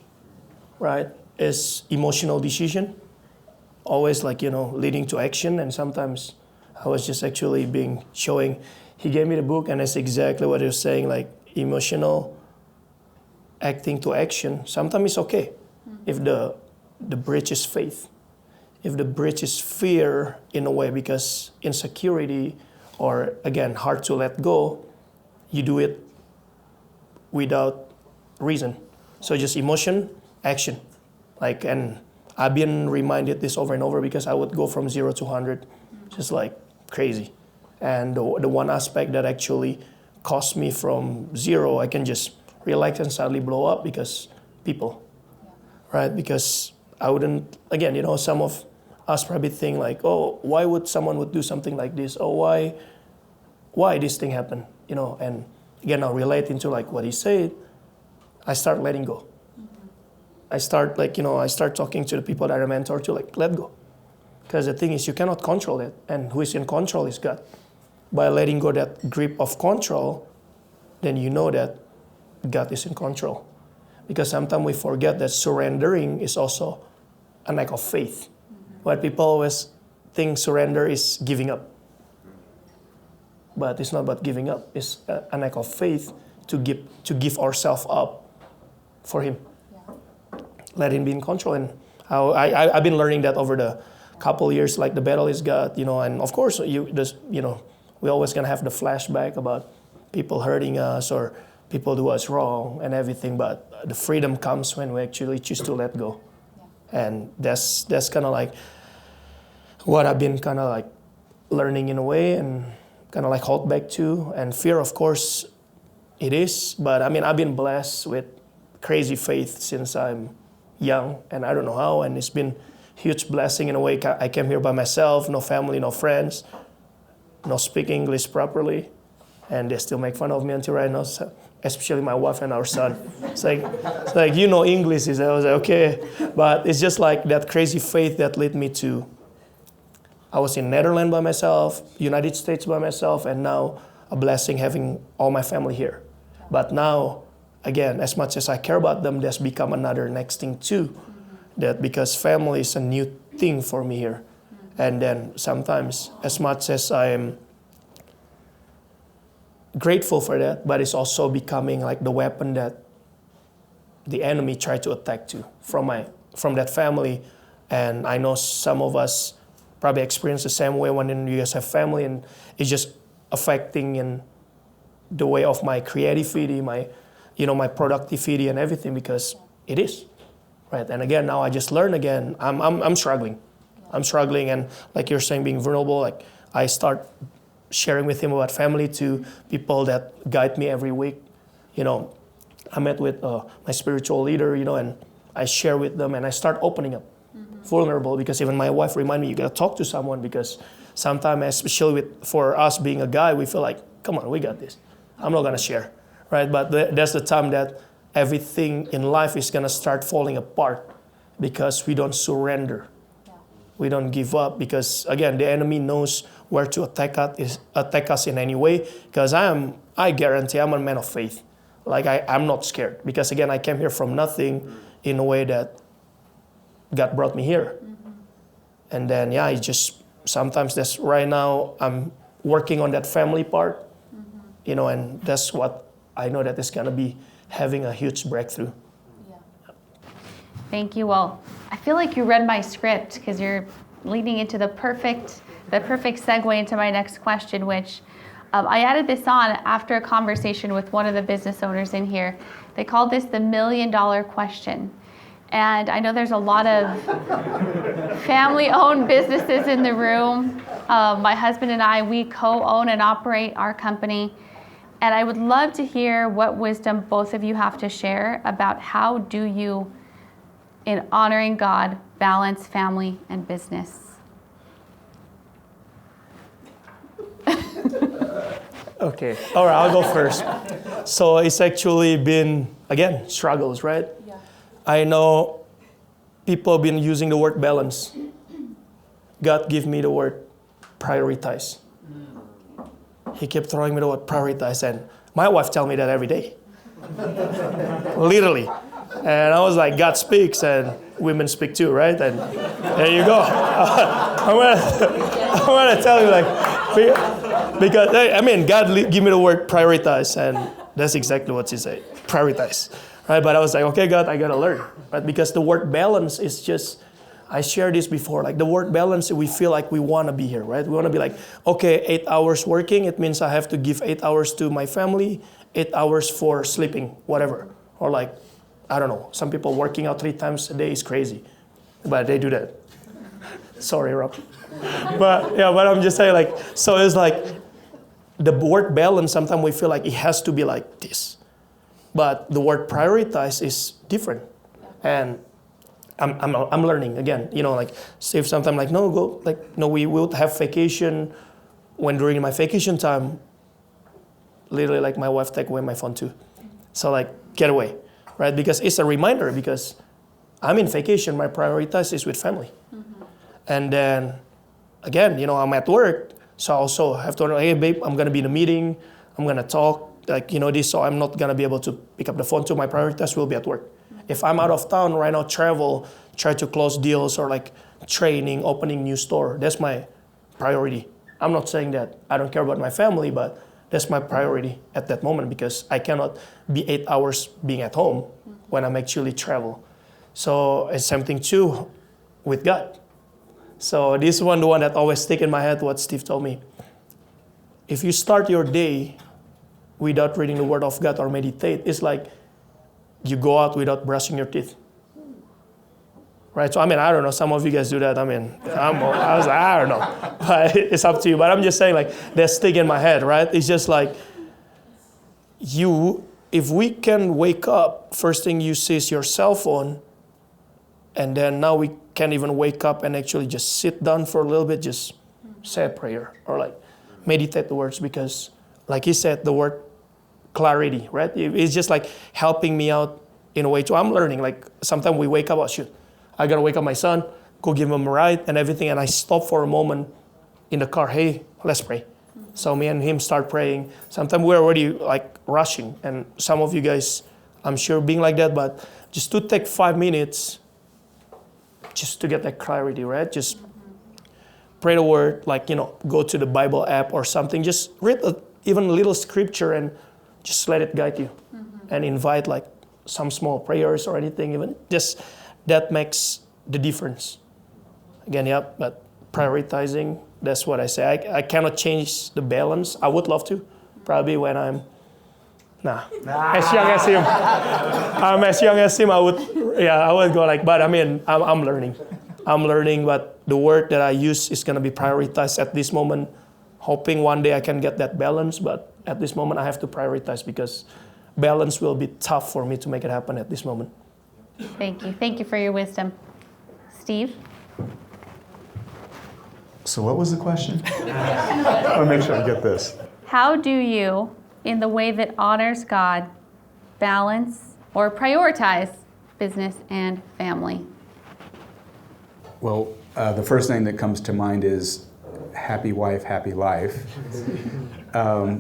right? It's emotional decision, always leading to action. And sometimes I was just actually he gave me the book, and it's exactly what he was saying, like emotional acting to action. Sometimes it's okay if the bridge is faith. If the bridge is fear in a way, because insecurity or, again, hard to let go, you do it without reason. So just emotion, action. And I've been reminded this over and over, because I would go from 0 to 100 just like crazy. And the one aspect that actually cost me from 0, I can just relax and suddenly blow up, because people, right? Because I wouldn't, again, some of us probably think like, oh, why would someone would do something like this? Oh, why this thing happened? And again, now relating to like what he said, I start letting go. I start talking to the people that I mentor to, like, let go. Because the thing is, you cannot control it. And who is in control is God. By letting go that grip of control, then you know that God is in control. Because sometimes we forget that surrendering is also an act of faith. What people always think surrender is giving up. But it's not about giving up. It's an act of faith to give ourselves up for Him. Let Him be in control. And I've been learning that over the couple years, like the battle is God, and of course we always gonna have the flashback about people hurting us or people do us wrong and everything, but the freedom comes when we actually choose to let go. And that's kind of like what I've been kind of like learning in a way and kind of like hold back to. And fear, of course, it is, but I mean, I've been blessed with crazy faith since I'm young, and I don't know how, and it's been huge blessing in a way. I came here by myself, no family, no friends, no speak English properly, and they still make fun of me until right now, especially my wife and our son. It's like English. I was like, okay, but it's just like that crazy faith that led me to, I was in Netherlands by myself, United States by myself, and now a blessing having all my family here. But now, again, as much as I care about them, that's become another next thing too. That because family is a new thing for me here. And then sometimes, as much as I am grateful for that, but it's also becoming like the weapon that the enemy tried to attack to from that family. And I know some of us probably experience the same way when you guys have family, and it's just affecting in the way of my creativity, my productivity and everything, because it is, right? And again, now I just learn again. I'm struggling. I'm struggling, and like you're saying, being vulnerable, like I start sharing with him about family to people that guide me every week. I met with my spiritual leader, and I share with them, and I start opening up, vulnerable, because even my wife reminded me, you gotta talk to someone, because sometimes, especially for us being a guy, we feel like, come on, we got this. I'm not gonna share, right? But that's the time that everything in life is gonna start falling apart because we don't surrender. We don't give up, because again, the enemy knows where to attack us in any way, because I guarantee I'm a man of faith. Like I'm not scared, because again, I came here from nothing in a way that God brought me here. And then, it's just, sometimes that's right now, I'm working on that family part, and that's what I know that is gonna be having a huge breakthrough. Thank you. Well, I feel like you read my script, because you're leading into the perfect segue into my next question, which I added this on after a conversation with one of the business owners in here. They called this the $1 million question. And I know there's a lot of family-owned businesses in the room. My husband and I, we co-own and operate our company. And I would love to hear what wisdom both of you have to share about how do you, in honoring God, balance family and business. Okay, all right, I'll go first. So it's actually been, again, struggles, right? Yeah. I know people have been using the word balance. God gave me the word prioritize. He kept throwing me the word prioritize, and my wife tells me that every day. Literally. And I was like, God speaks, and women speak too, right? And there you go. I'm gonna tell you, because God gave me the word prioritize, and that's exactly what she said, prioritize, right? But I was like, okay, God, I gotta learn, right? Because the word balance is just, I shared this before, like the word balance, we feel like we wanna be here, right? We wanna be like, okay, 8 hours working, it means I have to give 8 hours to my family, 8 hours for sleeping, whatever. Or like, I don't know, some people working out 3 times a day is crazy, but they do that. Sorry, Rob. But I'm just saying, so it's like, the word balance, sometimes we feel like it has to be like this. But the word prioritize is different. And I'm learning again, Steve sometimes we will have vacation. When during my vacation time, literally my wife take away my phone too. So get away, right? Because it's a reminder, because I'm in vacation, my prioritize is with family. And then again, I'm at work, so I also have to know, hey babe, I'm gonna be in a meeting, I'm gonna talk, this, so I'm not gonna be able to pick up the phone, so my priorities will be at work. If I'm out of town right now, travel, try to close deals or training, opening new store, that's my priority. I'm not saying that I don't care about my family, but that's my priority at that moment, because I cannot be 8 hours being at home when I'm actually travel. So it's same thing too with God. So this one, the one that always stick in my head, what Steve told me. If you start your day without reading the Word of God or meditate, it's like you go out without brushing your teeth. Right? So, I mean, I don't know. Some of you guys do that. I mean, I was like, I don't know. But it's up to you. But I'm just saying, like, that stick in my head, right? It's just like, if we can wake up, first thing you see is your cell phone, and then now we can't even wake up and actually just sit down for a little bit, just say a prayer or like meditate the words, because like he said, the word clarity, right? It's just like helping me out in a way too. I'm learning, like sometimes we wake up, oh shoot, I gotta wake up my son, go give him a ride and everything, and I stop for a moment in the car, hey, let's pray. So me and him start praying. Sometimes we're already like rushing, and some of you guys, I'm sure being like that, but just to take 5 minutes just to get that clarity, right? Just pray the word, like, go to the Bible app or something. Just read even a little scripture and just let it guide you. And invite like some small prayers or anything, even just that makes the difference. Again, yeah, but prioritizing, that's what I say. I cannot change the balance. I would love to, probably when I'm, as young as him. I'm as young as him, I would go like, but I mean, I'm learning. But the word that I use is gonna be prioritized at this moment, hoping one day I can get that balance, but at this moment I have to prioritize because balance will be tough for me to make it happen at this moment. Thank you. Thank you for your wisdom. Steve? So what was the question? I want to make sure I get this. How do you, in the way that honors God, balance or prioritize business and family? Well, the first thing that comes to mind is happy wife, happy life,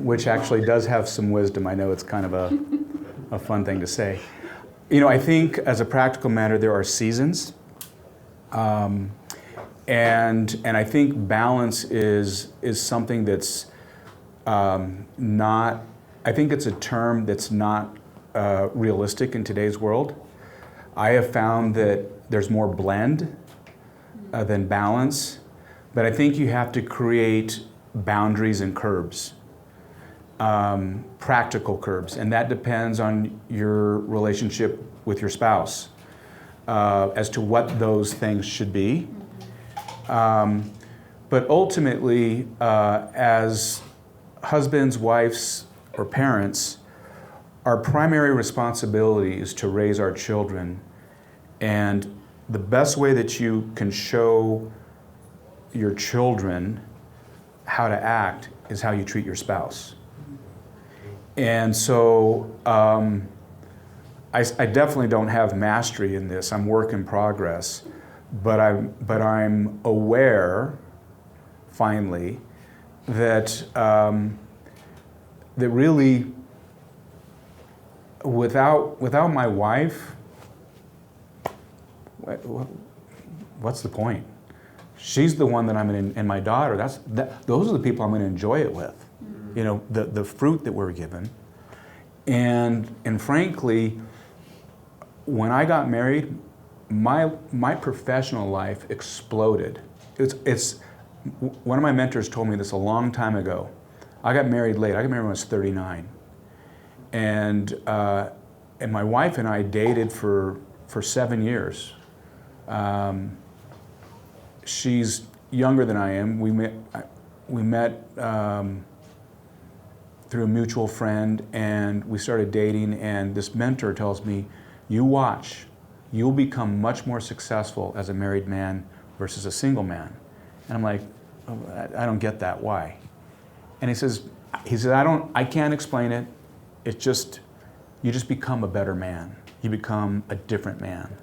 which actually does have some wisdom. I know it's kind of a fun thing to say. I think as a practical matter, there are seasons. And I think balance is something that's not, I think it's a term that's not realistic in today's world. I have found that there's more blend than balance, but I think you have to create boundaries and curbs, practical curbs, and that depends on your relationship with your spouse as to what those things should be. But ultimately, as husbands, wives, or parents, our primary responsibility is to raise our children. And the best way that you can show your children how to act is how you treat your spouse. And so I definitely don't have mastery in this. I'm work in progress. But I'm aware, finally, that that really, without my wife, what's the point? She's the one that I'm in, and my daughter. Those are the people I'm going to enjoy it with. The fruit that we're given, and frankly, when I got married, my professional life exploded. It's one of my mentors told me this a long time ago. I got married late. I got married when I was 39, and my wife and I dated for 7 years. She's younger than I am. We met through a mutual friend, and we started dating. And this mentor tells me, "You watch. You'll become much more successful as a married man versus a single man." And I'm like, oh, I don't get that. Why? And he says, I can't explain it. It's just, you just become a better man. You become a different man.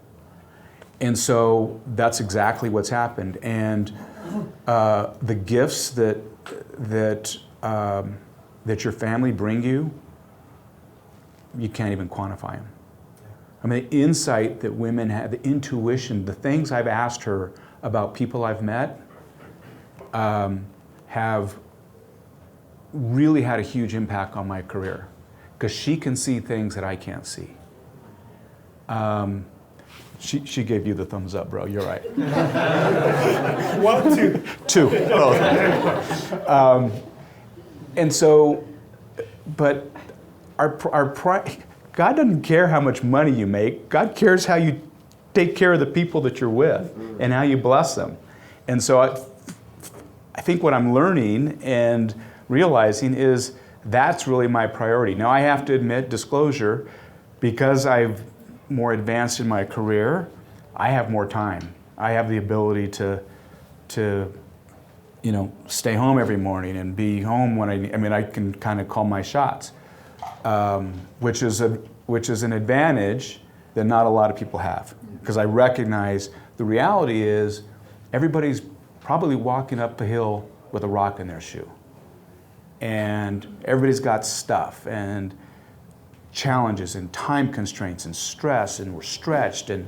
And so that's exactly what's happened. And the gifts that your family bring you can't even quantify them. I mean, the insight that women have, the intuition, the things I've asked her about people I've met have really had a huge impact on my career, because she can see things that I can't see. She gave you the thumbs up, bro. You're right. 1, 2. 2. Oh. And so, but God doesn't care how much money you make. God cares how you take care of the people that you're with and how you bless them. And so I think what I'm learning and realizing is that's really my priority. Now I have to admit, disclosure, because I've more advanced in my career, I have more time. I have the ability to stay home every morning and be home when I can kind of call my shots, which is an advantage that not a lot of people have. Because I recognize the reality is everybody's probably walking up the hill with a rock in their shoe. And everybody's got stuff and challenges and time constraints and stress, and we're stretched, and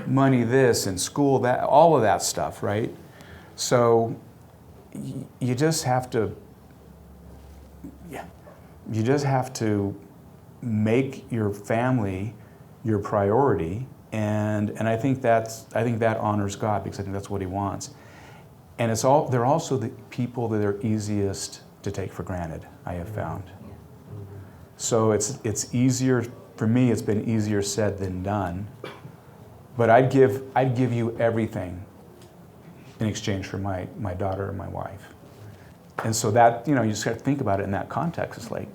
money this and school that, all of that stuff, right? So you just have to make your family your priority, and I think that honors God, because I think that's what He wants. And they're also the people that are easiest to take for granted, I have found. So it's easier for me. It's been easier said than done. But I'd give you everything in exchange for my daughter and my wife. And so that, you just got to think about it in that context. It's like,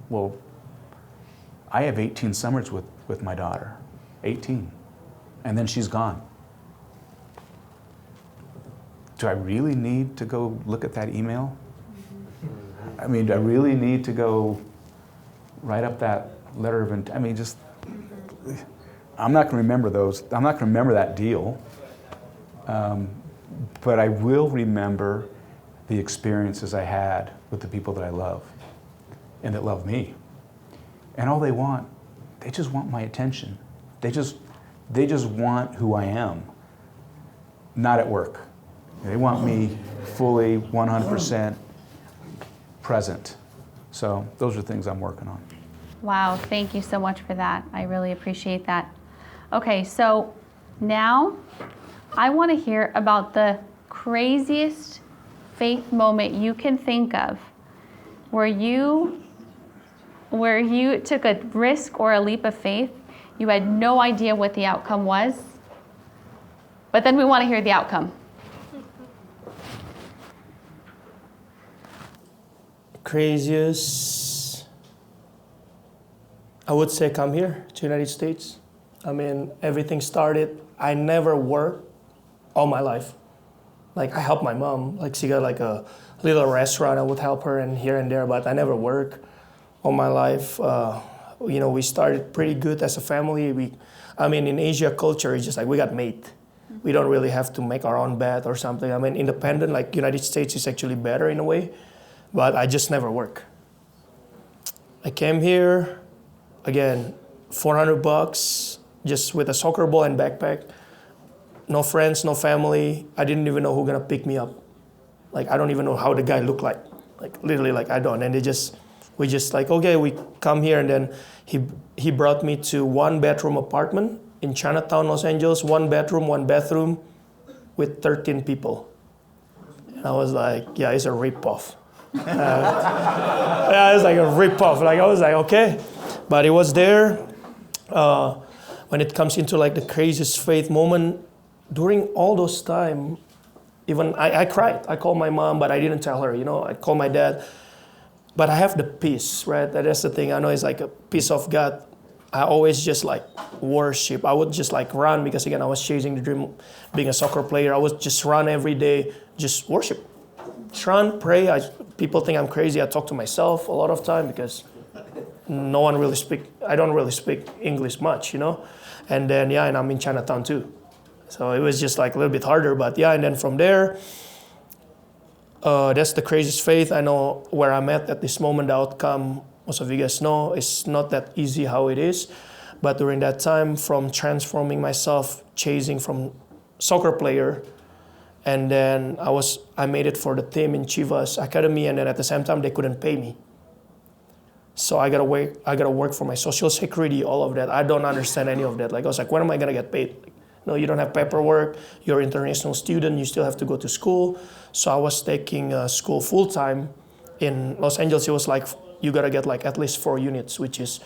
well, I have 18 summers with my daughter, 18, and then she's gone. Do I really need to go look at that email? I mean, do I really need to go write up that letter of intent? I mean, I'm not going to remember those. I'm not going to remember that deal. But I will remember the experiences I had with the people that I love and that love me. And all they just want my attention. They just want who I am, not at work. They want me fully 100% present. So those are things I'm working on. Wow, thank you so much for that. I really appreciate that. Okay, so now I want to hear about the craziest faith moment you can think of where you took a risk or a leap of faith. You had no idea what the outcome was, but then we want to hear the outcome. Craziest, I would say come here to United States. I mean, everything started, I never worked all my life. Like I helped my mom, like she got like a little restaurant, I would help her and here and there, but I never worked all my life. We started pretty good as a family. In Asia culture, it's just like we got made. We don't really have to make our own bed or something. I mean, independent, like United States is actually better in a way. But I just never work. I came here, again, $400, just with a soccer ball and backpack. No friends, no family. I didn't even know who gonna pick me up. Like, I don't even know how the guy looked like. Like, literally, like, I don't. And we just like, okay, we come here, and then he brought me to 1-bedroom apartment in Chinatown, Los Angeles, 1 bedroom, 1 bathroom with 13 people. And I was like, yeah, it's a rip-off. Yeah, it's like a rip-off. Like I was like, okay, but it was there. When it comes into like the craziest faith moment, during all those time, even I cried. I called my mom, but I didn't tell her. I called my dad, but I have the peace, right? That's the thing. I know it's like a peace of God. I always just like worship. I would just like run because again, I was chasing the dream of being a soccer player. I would just run every day, just worship. Just run, pray. People think I'm crazy. I talk to myself a lot of time because I don't really speak English much, And then, and I'm in Chinatown too. So it was just like a little bit harder, but and then from there, that's the craziest faith. I know where I'm at this moment, the outcome, most of you guys know, it's not that easy how it is. But during that time, from transforming myself, chasing from soccer player, and then I made it for the team in Chivas Academy, and then at the same time, they couldn't pay me. So I gotta work for my social security, all of that. I don't understand any of that. Like I was like, when am I gonna get paid? Like, no, you don't have paperwork. You're an international student. You still have to go to school. So I was taking school full time. In Los Angeles, it was like you gotta get like at least 4 units, which is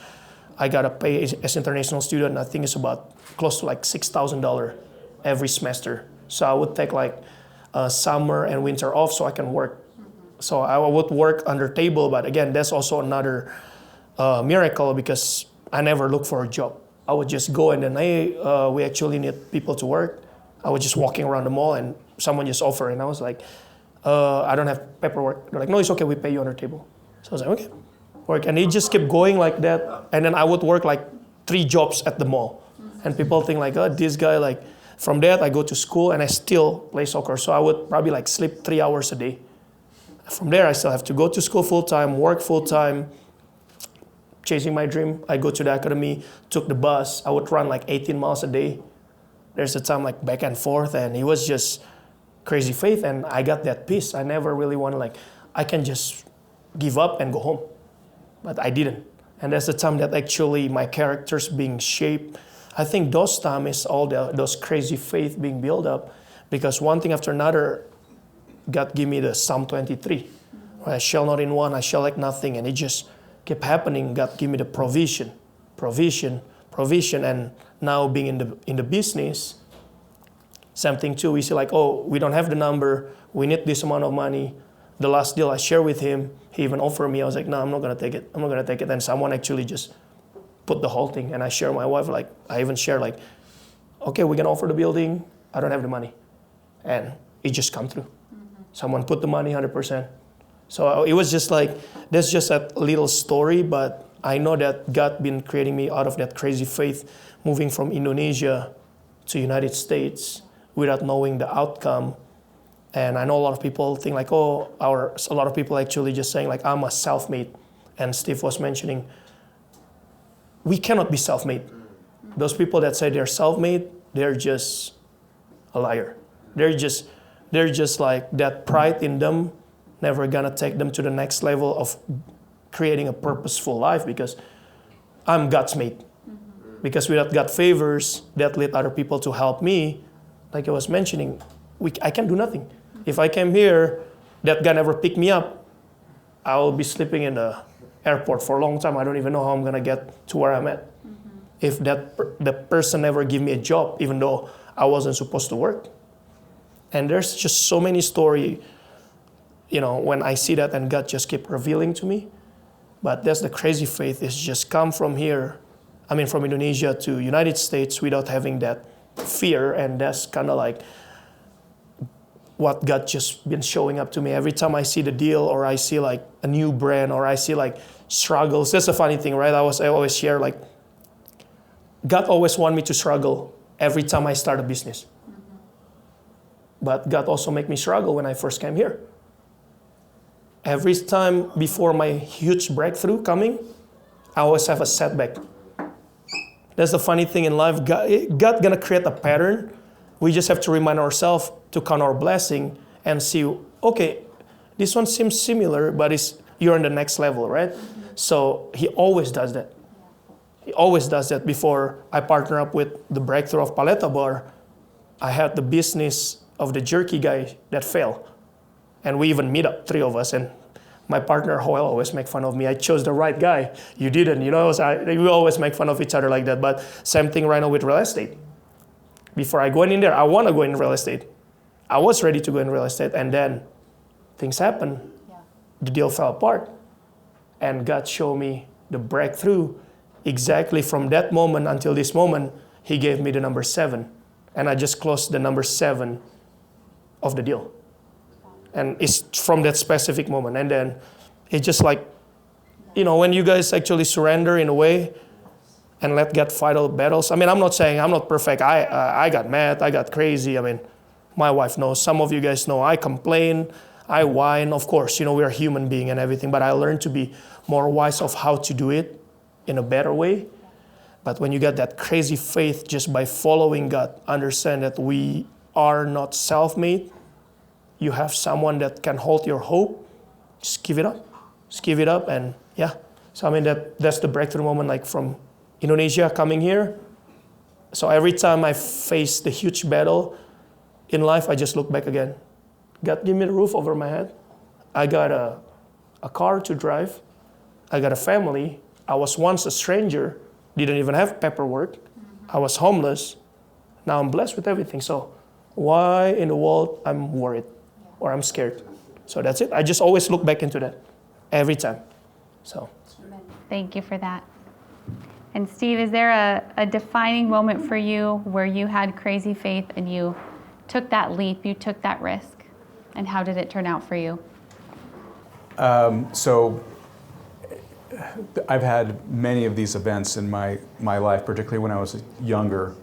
I gotta pay as international student. I think it's about close to like $6,000 every semester. So I would take like summer and winter off so I can work. So I would work under table, but again, that's also another miracle because I never look for a job. I would just go and then, hey, we actually need people to work. I was just walking around the mall and someone just offered, and I was like, I don't have paperwork. They're like, no, it's okay, we pay you under table. So I was like, okay, work. And it just kept going like that. And then I would work like 3 jobs at the mall. And people think like, oh, this guy, like, from that I go to school and I still play soccer. So I would probably like sleep 3 hours a day. From there, I still have to go to school full time, work full time, chasing my dream. I go to the academy, took the bus. I would run like 18 miles a day. There's a time like back and forth, and it was just crazy faith. And I got that peace. I never really wanted like, I can just give up and go home. But I didn't. And that's the time that actually my character's being shaped. I think those time is all those crazy faith being built up, because one thing after another, God gave me the Psalm 23. I shall not in want, I shall lack nothing. And it just kept happening. God gave me the provision. And now being in the business, same thing too. We see like, oh, we don't have the number. We need this amount of money. The last deal I shared with him, he even offered me. I was like, no, I'm not going to take it. I'm not going to take it. And someone actually just put the whole thing. And I share my wife, like, I even share like, okay, we're going to offer the building. I don't have the money. And it just come through. Someone put the money 100%. So it was just like, that's just a little story, but I know that God been creating me out of that crazy faith, moving from Indonesia to United States without knowing the outcome. And I know a lot of people think like, oh, a lot of people actually just saying like, I'm a self-made. And Steve was mentioning, we cannot be self-made. Those people that say they're self-made, they're just a liar. They're just like that pride in them, never gonna take them to the next level of creating a purposeful life, because I'm God's mate. Because without God favors that lead other people to help me, like I was mentioning, I can do nothing. If I came here, that guy never picked me up, I'll be sleeping in the airport for a long time. I don't even know how I'm gonna get to where I'm at. If the person never give me a job, even though I wasn't supposed to work. And there's just so many stories, when I see that, and God just keep revealing to me. But that's the crazy faith, is just come from from Indonesia to United States without having that fear. And that's kind of like what God just been showing up to me. Every time I see the deal, or I see like a new brand, or I see like struggles. That's a funny thing, right? I always share like, God always want me to struggle every time I start a business. But God also make me struggle when I first came here. Every time before my huge breakthrough coming, I always have a setback. That's the funny thing in life. God gonna create a pattern. We just have to remind ourselves to count our blessing and see, okay, this one seems similar, but you're on the next level, right? So He always does that. He always does that. Before I partner up with the breakthrough of Paleta Bar, I had the business of the jerky guy that failed. And we even meet up, 3 of us. And my partner, Joel, always make fun of me. I chose the right guy. You didn't, we always make fun of each other like that. But same thing right now with real estate. Before I go in there, I want to go in real estate. I was ready to go in real estate. And then things happened. Yeah. The deal fell apart. And God showed me the breakthrough. Exactly from that moment until this moment, He gave me the number 7. And I just closed the number 7 of the deal. And it's from that specific moment. And then it's just like, when you guys actually surrender in a way and let God fight all the battles. I'm not saying I'm not perfect. I got mad. I got crazy. My wife knows. Some of you guys know I complain. I whine. Of course, we're human being and everything. But I learned to be more wise of how to do it in a better way. But when you get that crazy faith just by following God, understand that we are not self-made. You have someone that can hold your hope. Just give it up. Just give it up, and So I mean, that's the breakthrough moment, like from Indonesia coming here. So every time I face the huge battle in life, I just look back again. God, give me the roof over my head. I got a car to drive. I got a family. I was once a stranger, didn't even have paperwork. I was homeless. Now I'm blessed with everything. So why in the world I'm worried or I'm scared? So that's it. I just always look back into that every time. So. Thank you for that. And Steve, is there a defining moment for you where you had crazy faith and you took that leap, you took that risk? And how did it turn out for you? So I've had many of these events in my life, particularly when I was younger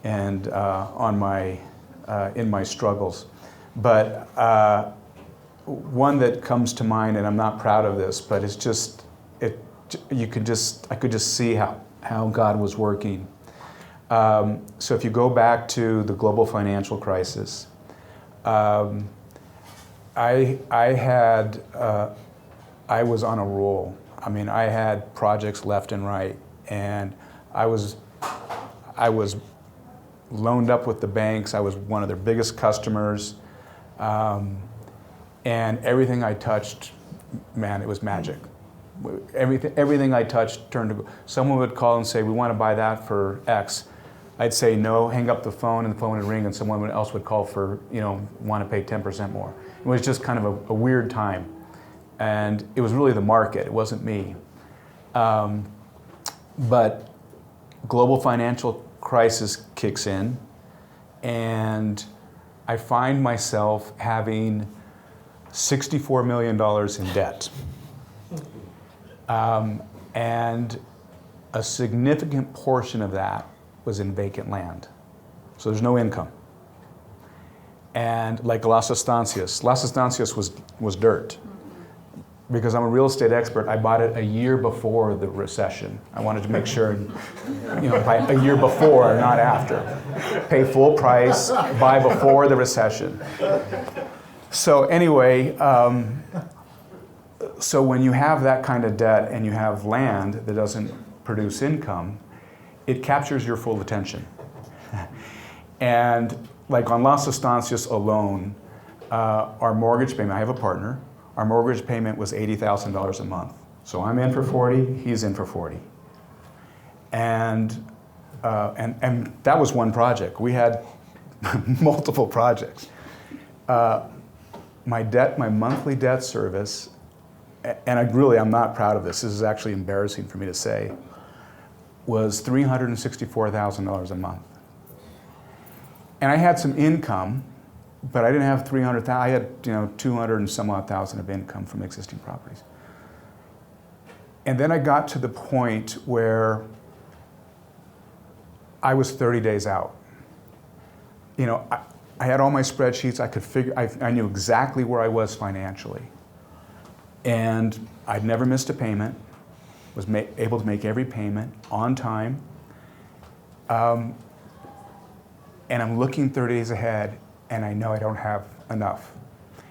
and in my struggles. But one that comes to mind, and I'm not proud of this, but it's just, I could just see how God was working. So if you go back to the global financial crisis, I was on a roll. I mean, I had projects left and right, and I was loaned up with the banks. I was one of their biggest customers, and everything I touched, man, it was magic. Everything I touched turned to. Someone would call and say, "We want to buy that for X." I'd say no, hang up the phone, and the phone would ring, and someone else would call for, want to pay 10% more. It was just kind of a weird time. And it was really the market, it wasn't me. But global financial crisis kicks in, and I find myself having $64 million in debt. And a significant portion of that was in vacant land. So there's no income. And like Las Estancias was dirt. Because I'm a real estate expert, I bought it a year before the recession. I wanted to make sure, buy a year before, not after. Pay full price, buy before the recession. So anyway, so when you have that kind of debt and you have land that doesn't produce income, it captures your full attention. And like on Las Estancias alone, our mortgage payment, I have a partner, our mortgage payment was $80,000 a month. So I'm in for 40, he's in for 40. And that was one project. We had multiple projects. My monthly debt service, and I'm not proud of this, this is actually embarrassing for me to say, was $364,000 a month. And I had some income, but I didn't have 300,000. I had 200 and some odd thousand of income from existing properties. And then I got to the point where I was 30 days out. I had all my spreadsheets. I could figure. I knew exactly where I was financially, and I'd never missed a payment. Was able to make every payment on time. And I'm looking 30 days ahead, and I know I don't have enough.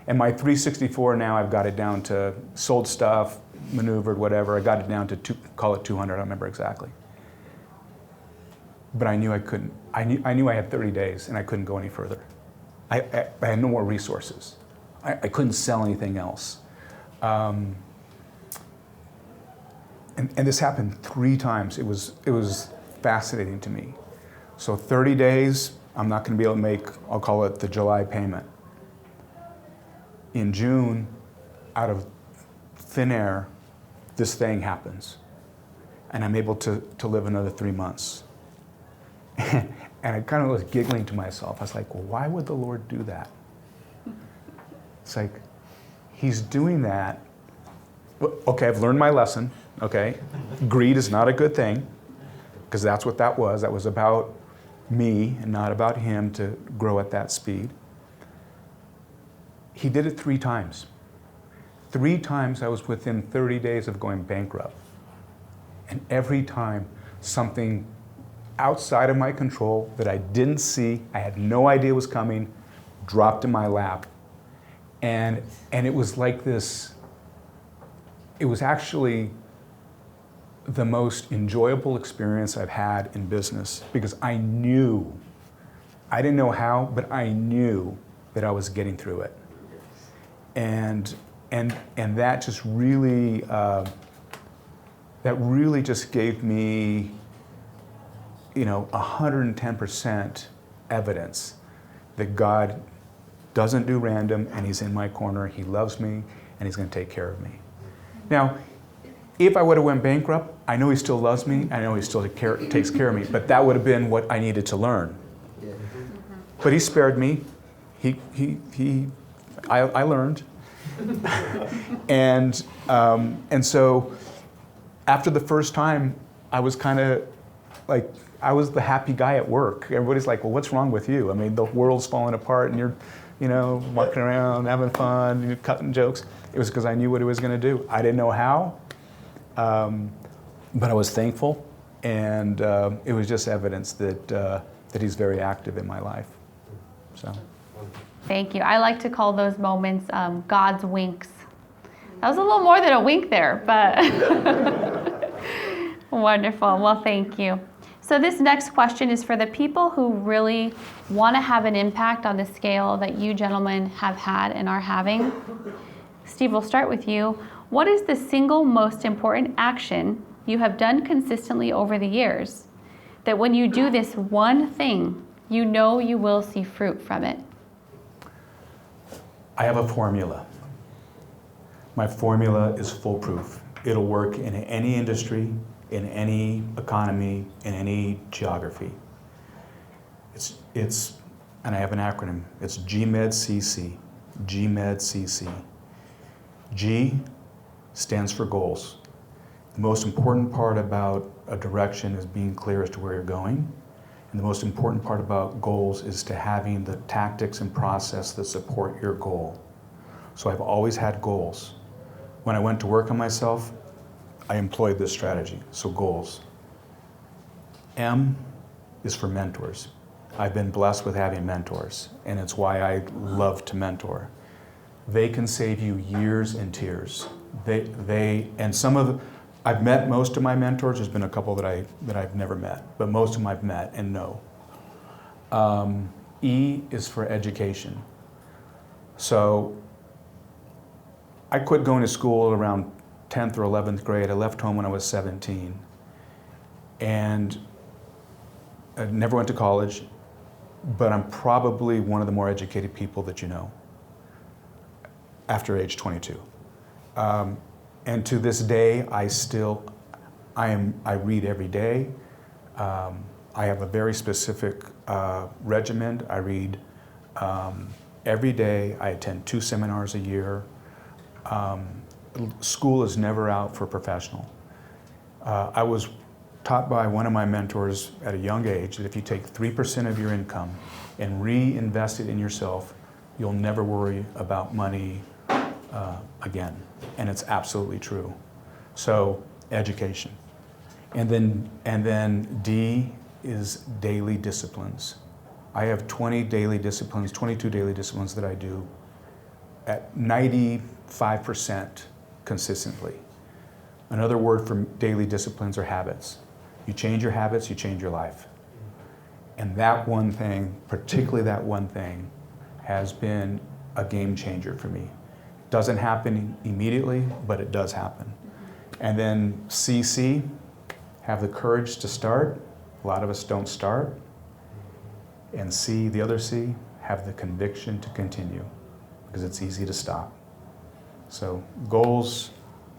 And my 364 now, I've got it down to sold stuff, maneuvered, whatever. I got it down to call it 200. I don't remember exactly. But I knew I couldn't. I knew I had 30 days, and I couldn't go any further. I had no more resources. I couldn't sell anything else. And this happened 3 times. It was fascinating to me. So 30 days, I'm not going to be able to make, I'll call it the July payment. In June, out of thin air, this thing happens. And I'm able to live another 3 months. And I kind of was giggling to myself. I was like, well, why would the Lord do that? It's like, he's doing that. Okay, I've learned my lesson, okay? Greed is not a good thing, because that's what that was. That was about me and not about him to grow at that speed. He did it 3 times. 3 times I was within 30 days of going bankrupt. And every time something outside of my control that I didn't see, I had no idea was coming, dropped in my lap. And it was like this, it was actually the most enjoyable experience I've had in business, because I didn't know how, but I knew that I was getting through it. And that just really, just gave me, 110% evidence that God doesn't do random, and He's in my corner, He loves me, and He's going to take care of me. Now, if I would have went bankrupt, I know He still loves me, I know He still takes care of me, but that would have been what I needed to learn. But He spared me. I learned. And so after the first time, I was kind of like, I was the happy guy at work. Everybody's like, well, what's wrong with you? I mean, the world's falling apart and you're, walking around, having fun, you're cutting jokes. It was because I knew what He was going to do. I didn't know how, but I was thankful. And it was just evidence that He's very active in my life. So. Thank you. I like to call those moments God's winks. That was a little more than a wink there, but wonderful. Well, thank you. So this next question is for the people who really want to have an impact on the scale that you gentlemen have had and are having. Steve, we'll start with you. What is the single most important action you have done consistently over the years that when you do this one thing, you know you will see fruit from it? I have a formula. My formula is foolproof. It'll work in any industry, in any economy, in any geography. It's, and I have an acronym. It's GMEDCC. GMEDCC. G stands for goals. The most important part about a direction is being clear as to where you're going. And the most important part about goals is to having the tactics and process that support your goal. So I've always had goals. When I went to work on myself, I employed this strategy, so goals. M is for mentors. I've been blessed with having mentors, and it's why I love to mentor. They can save you years and tears. I've met most of my mentors. There's been a couple that I've never met, but most of them I've met and know. E is for education. So I quit going to school around 10th or 11th grade. I left home when I was 17. And I never went to college, but I'm probably one of the more educated people that you know after age 22. And to this day, I read every day. I have a very specific regimen. I read every day. I attend 2 seminars a year. School is never out for a professional. I was taught by one of my mentors at a young age that if you take 3% of your income and reinvest it in yourself, you'll never worry about money again. And it's absolutely true. So education. And then D is daily disciplines. I have 22 daily disciplines that I do at 95% consistently. Another word for daily disciplines are habits. You change your habits, you change your life. And that one thing, particularly that one thing, has been a game changer for me. Doesn't happen immediately, but it does happen. And then CC, have the courage to start. A lot of us don't start. And C, the other C, have the conviction to continue, because it's easy to stop. So goals,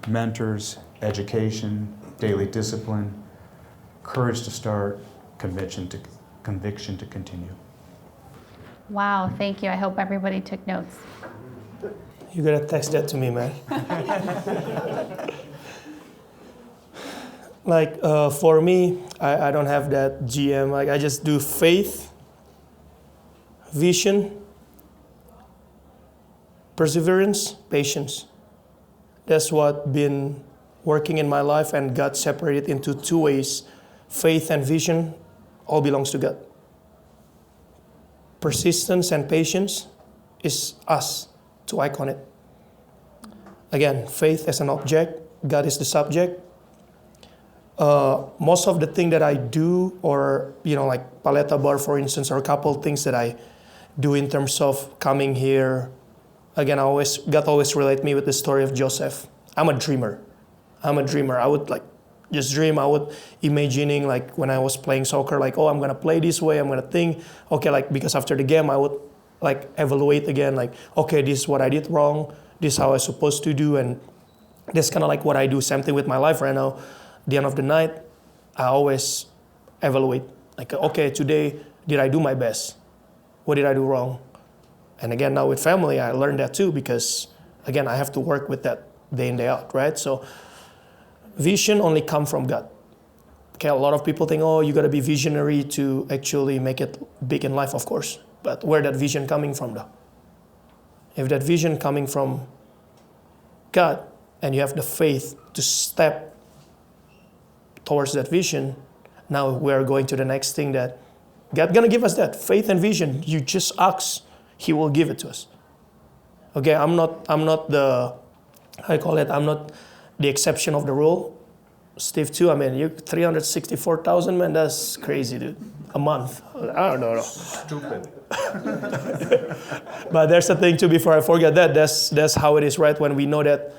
mentors, education, daily discipline, courage to start, conviction to continue. Wow, thank you. I hope everybody took notes. You gotta text that to me, man. Like for me, I don't have that GM. Like I just do faith, vision, perseverance, patience. That's what been working in my life, and God separated into 2 ways. Faith and vision all belongs to God. Persistence and patience is us to icon it. Again, faith as an object, God is the subject. most of the thing that I do, or like Paleta Bar, for instance, or a couple of things that I do in terms of coming here. Again, God always relate me with the story of Joseph. I'm a dreamer. I would like just dream. I would imagining like when I was playing soccer, like, oh, I'm gonna play this way. I'm gonna think, okay, like because after the game I would like evaluate again, like, okay, this is what I did wrong. This is how I was supposed to do, and that's kind of like what I do. Same thing with my life right now. At the end of the night, I always evaluate. Like, okay, today did I do my best? What did I do wrong? And again, now with family, I learned that too because again, I have to work with that day in, day out, right? So vision only comes from God. Okay, a lot of people think, oh, you got to be visionary to actually make it big in life, of course. But where that vision coming from though? If that vision coming from God and you have the faith to step towards that vision, now we're going to the next thing that God gonna give us that faith and vision. You just ask, He will give it to us. Okay, I'm not the, I'm not the exception of the rule. Steve too, I mean, you 364,000, man, that's crazy, dude. A month. I don't know. Stupid. But there's a thing too, before I forget that's how it is, right? When we know that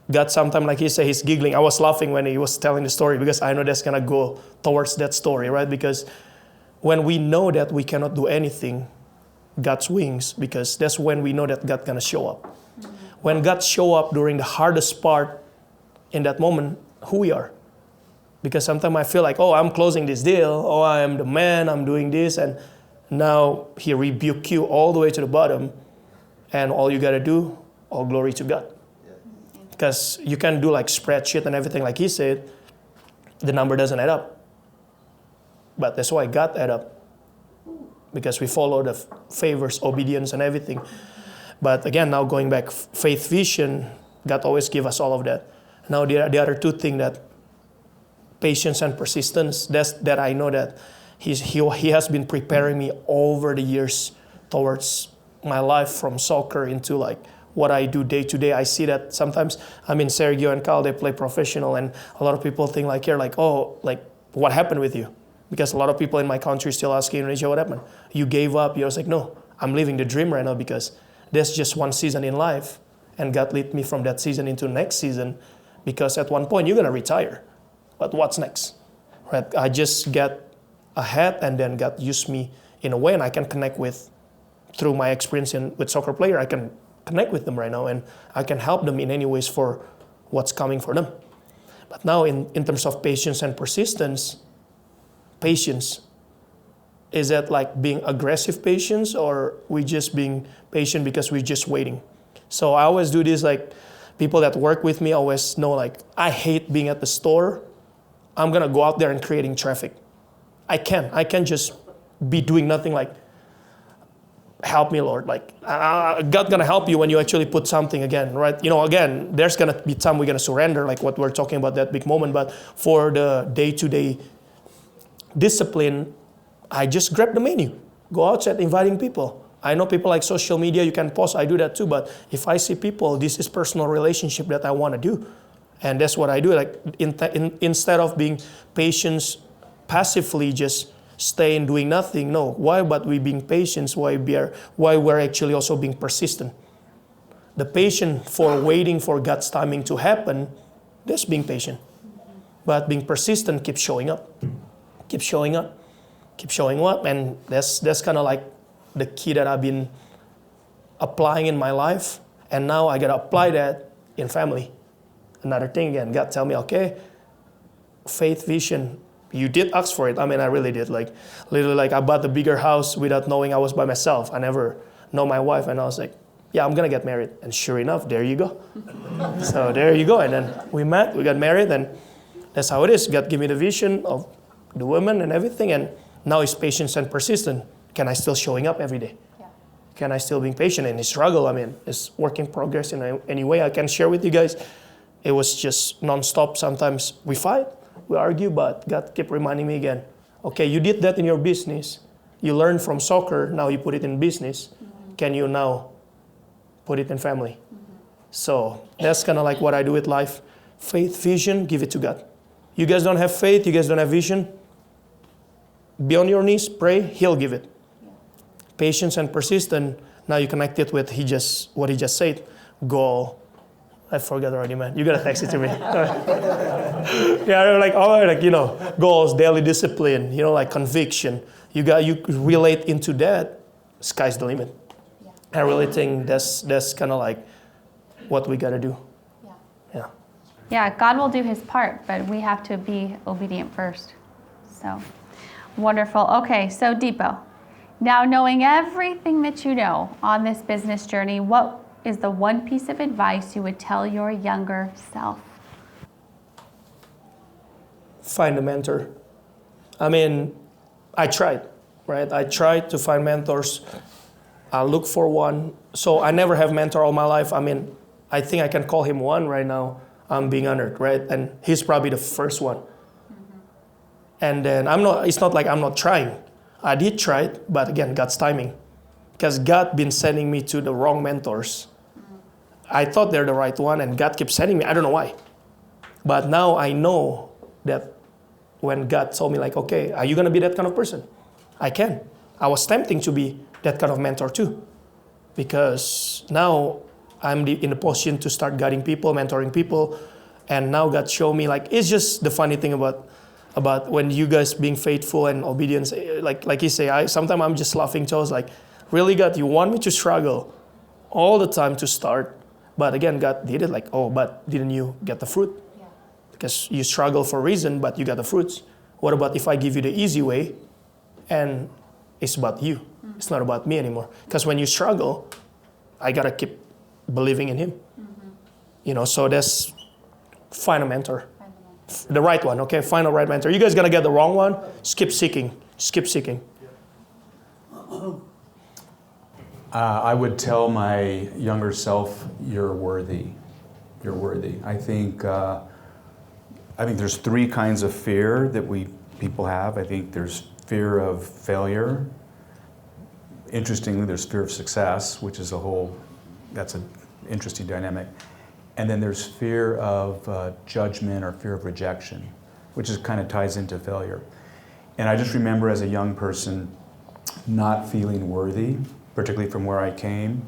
God sometimes, like he said, he's giggling. I was laughing when he was telling the story because I know that's gonna go towards that story, right? Because when we know that we cannot do anything, God's wings, because that's when we know that God gonna show up. Mm-hmm. When God show up during the hardest part in that moment, who we are. Because sometimes I feel like, oh, I'm closing this deal, oh, I am the man, I'm doing this, and now He rebuke you all the way to the bottom, and all you gotta do, all glory to God. Because you can do like spreadsheet and everything like he said, the number doesn't add up. But that's why God add up. Because we follow the favors, obedience and everything. But again, now going back, faith, vision, God always give us all of that. Now the other two things, that patience and persistence, that I know that he has been preparing me over the years towards my life from soccer into like what I do day to day. I see that sometimes, I mean, Sergio and Carl, they play professional, and a lot of people think like here, like, oh, like what happened with you? Because a lot of people in my country still asking, Indonesia, what happened? You gave up. I was like, no, I'm living the dream right now because there's just one season in life, and God led me from that season into next season, because at one point you're gonna retire, but what's next? Right? I just get ahead, and then God used me in a way, and I can connect with, through my experience with soccer player, I can connect with them right now, and I can help them in any ways for what's coming for them. But now in terms of patience and persistence, patience, is that like being aggressive patience, or we just being patient because we're just waiting? So I always do this, like people that work with me always know, like I hate being at the store. I'm gonna go out there and creating traffic. I can't just be doing nothing, like help me, Lord. Like God gonna help you when you actually put something again, right? Again, there's gonna be time we're gonna surrender, like what we're talking about, that big moment. But for the day-to-day discipline, I just grab the menu, go outside inviting people. I know people like social media, you can post, I do that too, but if I see people, this is personal relationship that I want to do. And that's what I do. Like instead of being patient, passively just staying doing nothing. No, why? But we being patient, why we're actually also being persistent. The patient for waiting for God's timing to happen, that's being patient. But being persistent, keep showing up. Keep showing up. Keep showing up. And that's kind of like the key that I've been applying in my life. And now I got to apply that in family. Another thing again, God tell me, okay, faith, vision, you did ask for it. I mean, I really did. Like, literally, like I bought the bigger house without knowing I was by myself. I never know my wife. And I was like, yeah, I'm going to get married. And sure enough, there you go. So there you go. And then we met, we got married, and that's how it is. God gave me the vision of the woman and everything. And now it's patience and persistent. Can I still showing up every day? Yeah. Can I still being patient in the struggle? I mean, it's work in progress in any way I can share with you guys. It was just nonstop. Sometimes we fight, we argue, but God kept reminding me again, okay, you did that in your business. You learned from soccer, now you put it in business. Mm-hmm. Can you now put it in family? Mm-hmm. So that's kind of like what I do with life. Faith, vision, give it to God. You guys don't have faith, you guys don't have vision, be on your knees, pray, he'll give it. Patience and persistence. Now you connect it with what he just said. Goal. I forgot already, man. You gotta text it to me. Yeah, like goals, daily discipline. Like conviction. You relate into that. Sky's the limit. Yeah. I really think that's kind of like what we gotta do. Yeah. Yeah, God will do his part, but we have to be obedient first. So wonderful. Okay, so Dipo, now knowing everything that you know on this business journey, what is the one piece of advice you would tell your younger self? Find a mentor. I mean, I tried, right? I tried to find mentors. I look for one. So I never have mentor all my life. I mean, I think I can call him one right now. I'm being honored, right? And he's probably the first one. Mm-hmm. And then it's not like I'm not trying. I did try it, but again, God's timing. Because God been sending me to the wrong mentors. Mm-hmm. I thought they're the right one, and God keeps sending me. I don't know why. But now I know that when God told me like, okay, are you going to be that kind of person? I can. I was tempting to be that kind of mentor too. Because now I'm in the position to start guiding people, mentoring people. And now God showed me like, it's just the funny thing about when you guys being faithful and obedience, like you say, sometimes I'm just laughing. So I was like, really God, you want me to struggle all the time to start? But again, God did it like, oh, but didn't you get the fruit? Yeah. Because you struggle for a reason, but you got the fruits. What about if I give you the easy way and it's about you? Mm-hmm. It's not about me anymore. Because when you struggle, I got to keep believing in him. Mm-hmm. So that's find a mentor. The right one, okay? Find a right mentor. You guys gonna get the wrong one? Just keep seeking. I would tell my younger self, you're worthy. You're worthy. I think there's three kinds of fear that people have. I think there's fear of failure. Interestingly, there's fear of success, which is that's an interesting dynamic. And then there's fear of judgment or fear of rejection, which kind of ties into failure. And I just remember as a young person not feeling worthy, particularly from where I came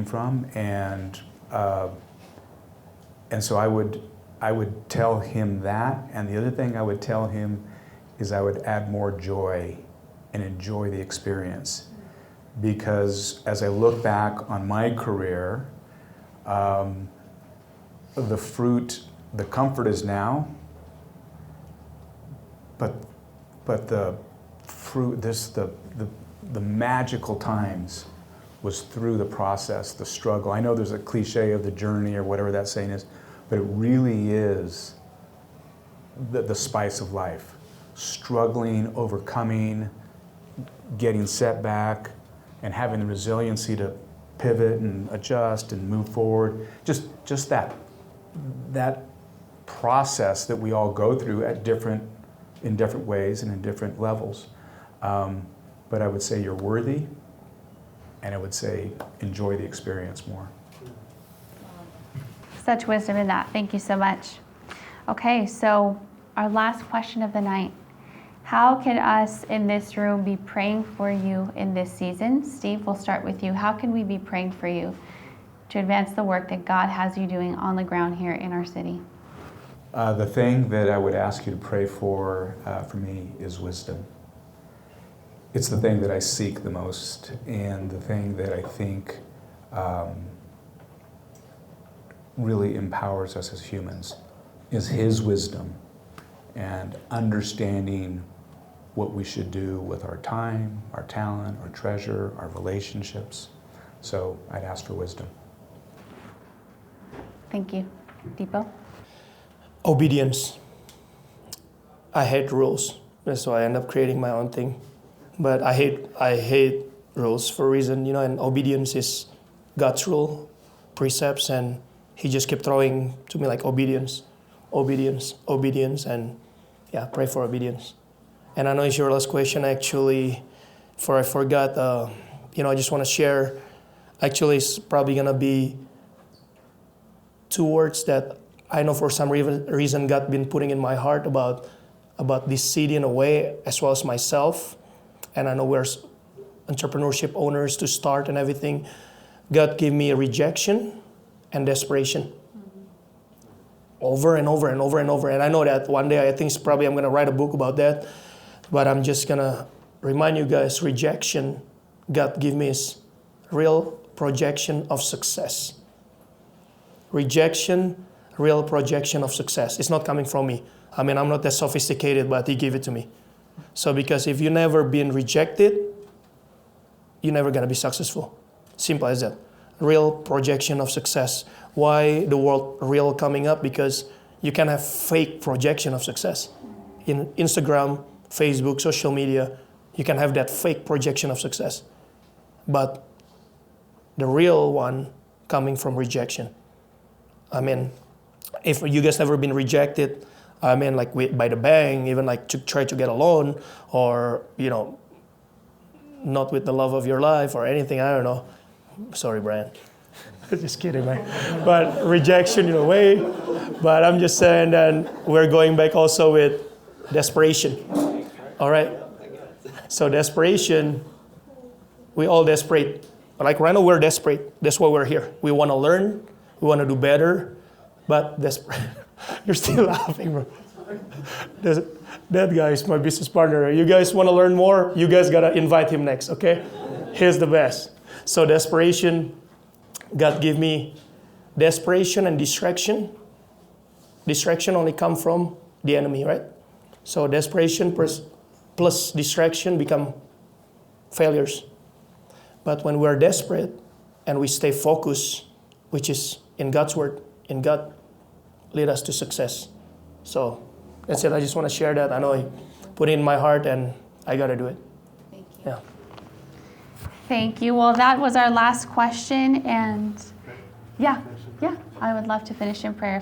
from, and so I would tell him that. And the other thing I would tell him is I would add more joy and enjoy the experience. Because as I look back on my career, the fruit, the comfort is now, but the fruit, the magical times was through the process, the struggle. I know there's a cliche of the journey or whatever that saying is, but it really is the spice of life. Struggling, overcoming, getting set back, and having the resiliency to pivot and adjust and move forward. Just that process that we all go through in different ways and in different levels. But I would say you're worthy, and I would say enjoy the experience more. Such wisdom in that. Thank you so much. Okay, so our last question of the night. How can us in this room be praying for you in this season? Steve, we'll start with you. How can we be praying for you to advance the work that God has you doing on the ground here in our city? The thing that I would ask you to pray for me is wisdom. It's the thing that I seek the most, and the thing that I think really empowers us as humans is His wisdom and understanding what we should do with our time, our talent, our treasure, our relationships. So I'd ask for wisdom. Thank you. Dipo? Obedience. I hate rules, so I end up creating my own thing. But I hate rules for a reason, and obedience is God's rule, precepts, and He just kept throwing to me like obedience, and pray for obedience. And I know it's your last question, actually. Before I forgot, I just want to share. Actually, it's probably gonna be two words that I know for some reason God been putting in my heart about this city in a way, as well as myself. And I know we're entrepreneurship owners to start and everything. God gave me a rejection and desperation. Over and over and over and over. And I know that one day I think probably I'm going to write a book about that. But I'm just going to remind you guys, rejection God gave me is real projection of success. Rejection, real projection of success. It's not coming from me. I mean, I'm not that sophisticated, but He gave it to me. So because if you've never been rejected, you're never going to be successful. Simple as that. Real projection of success. Why the word real coming up? Because you can have fake projection of success. In Instagram, Facebook, social media, you can have that fake projection of success. But the real one coming from rejection. I mean, if you guys never been rejected, I mean, like by the bank, even like to try to get a loan, or, not with the love of your life or anything, I don't know. Sorry, Brian. Just kidding, man. But rejection in a way. But I'm just saying that we're going back also with desperation. All right? So desperation, we all desperate. Like right now we're desperate. That's why we're here. We want to learn. We want to do better. But desperate. You're still laughing, bro. That guy is my business partner. You guys want to learn more? You guys got to invite him next, okay? He's the best. So desperation, God gave me desperation and distraction. Distraction only come from the enemy, right? So desperation plus distraction become failures. But when we're desperate and we stay focused, which is in God's word, in God, lead us to success. So that's it. I just want to share that. I know He put it in my heart and I got to do it. Thank you. Yeah. Thank you. Well, that was our last question. And yeah, I would love to finish in prayer.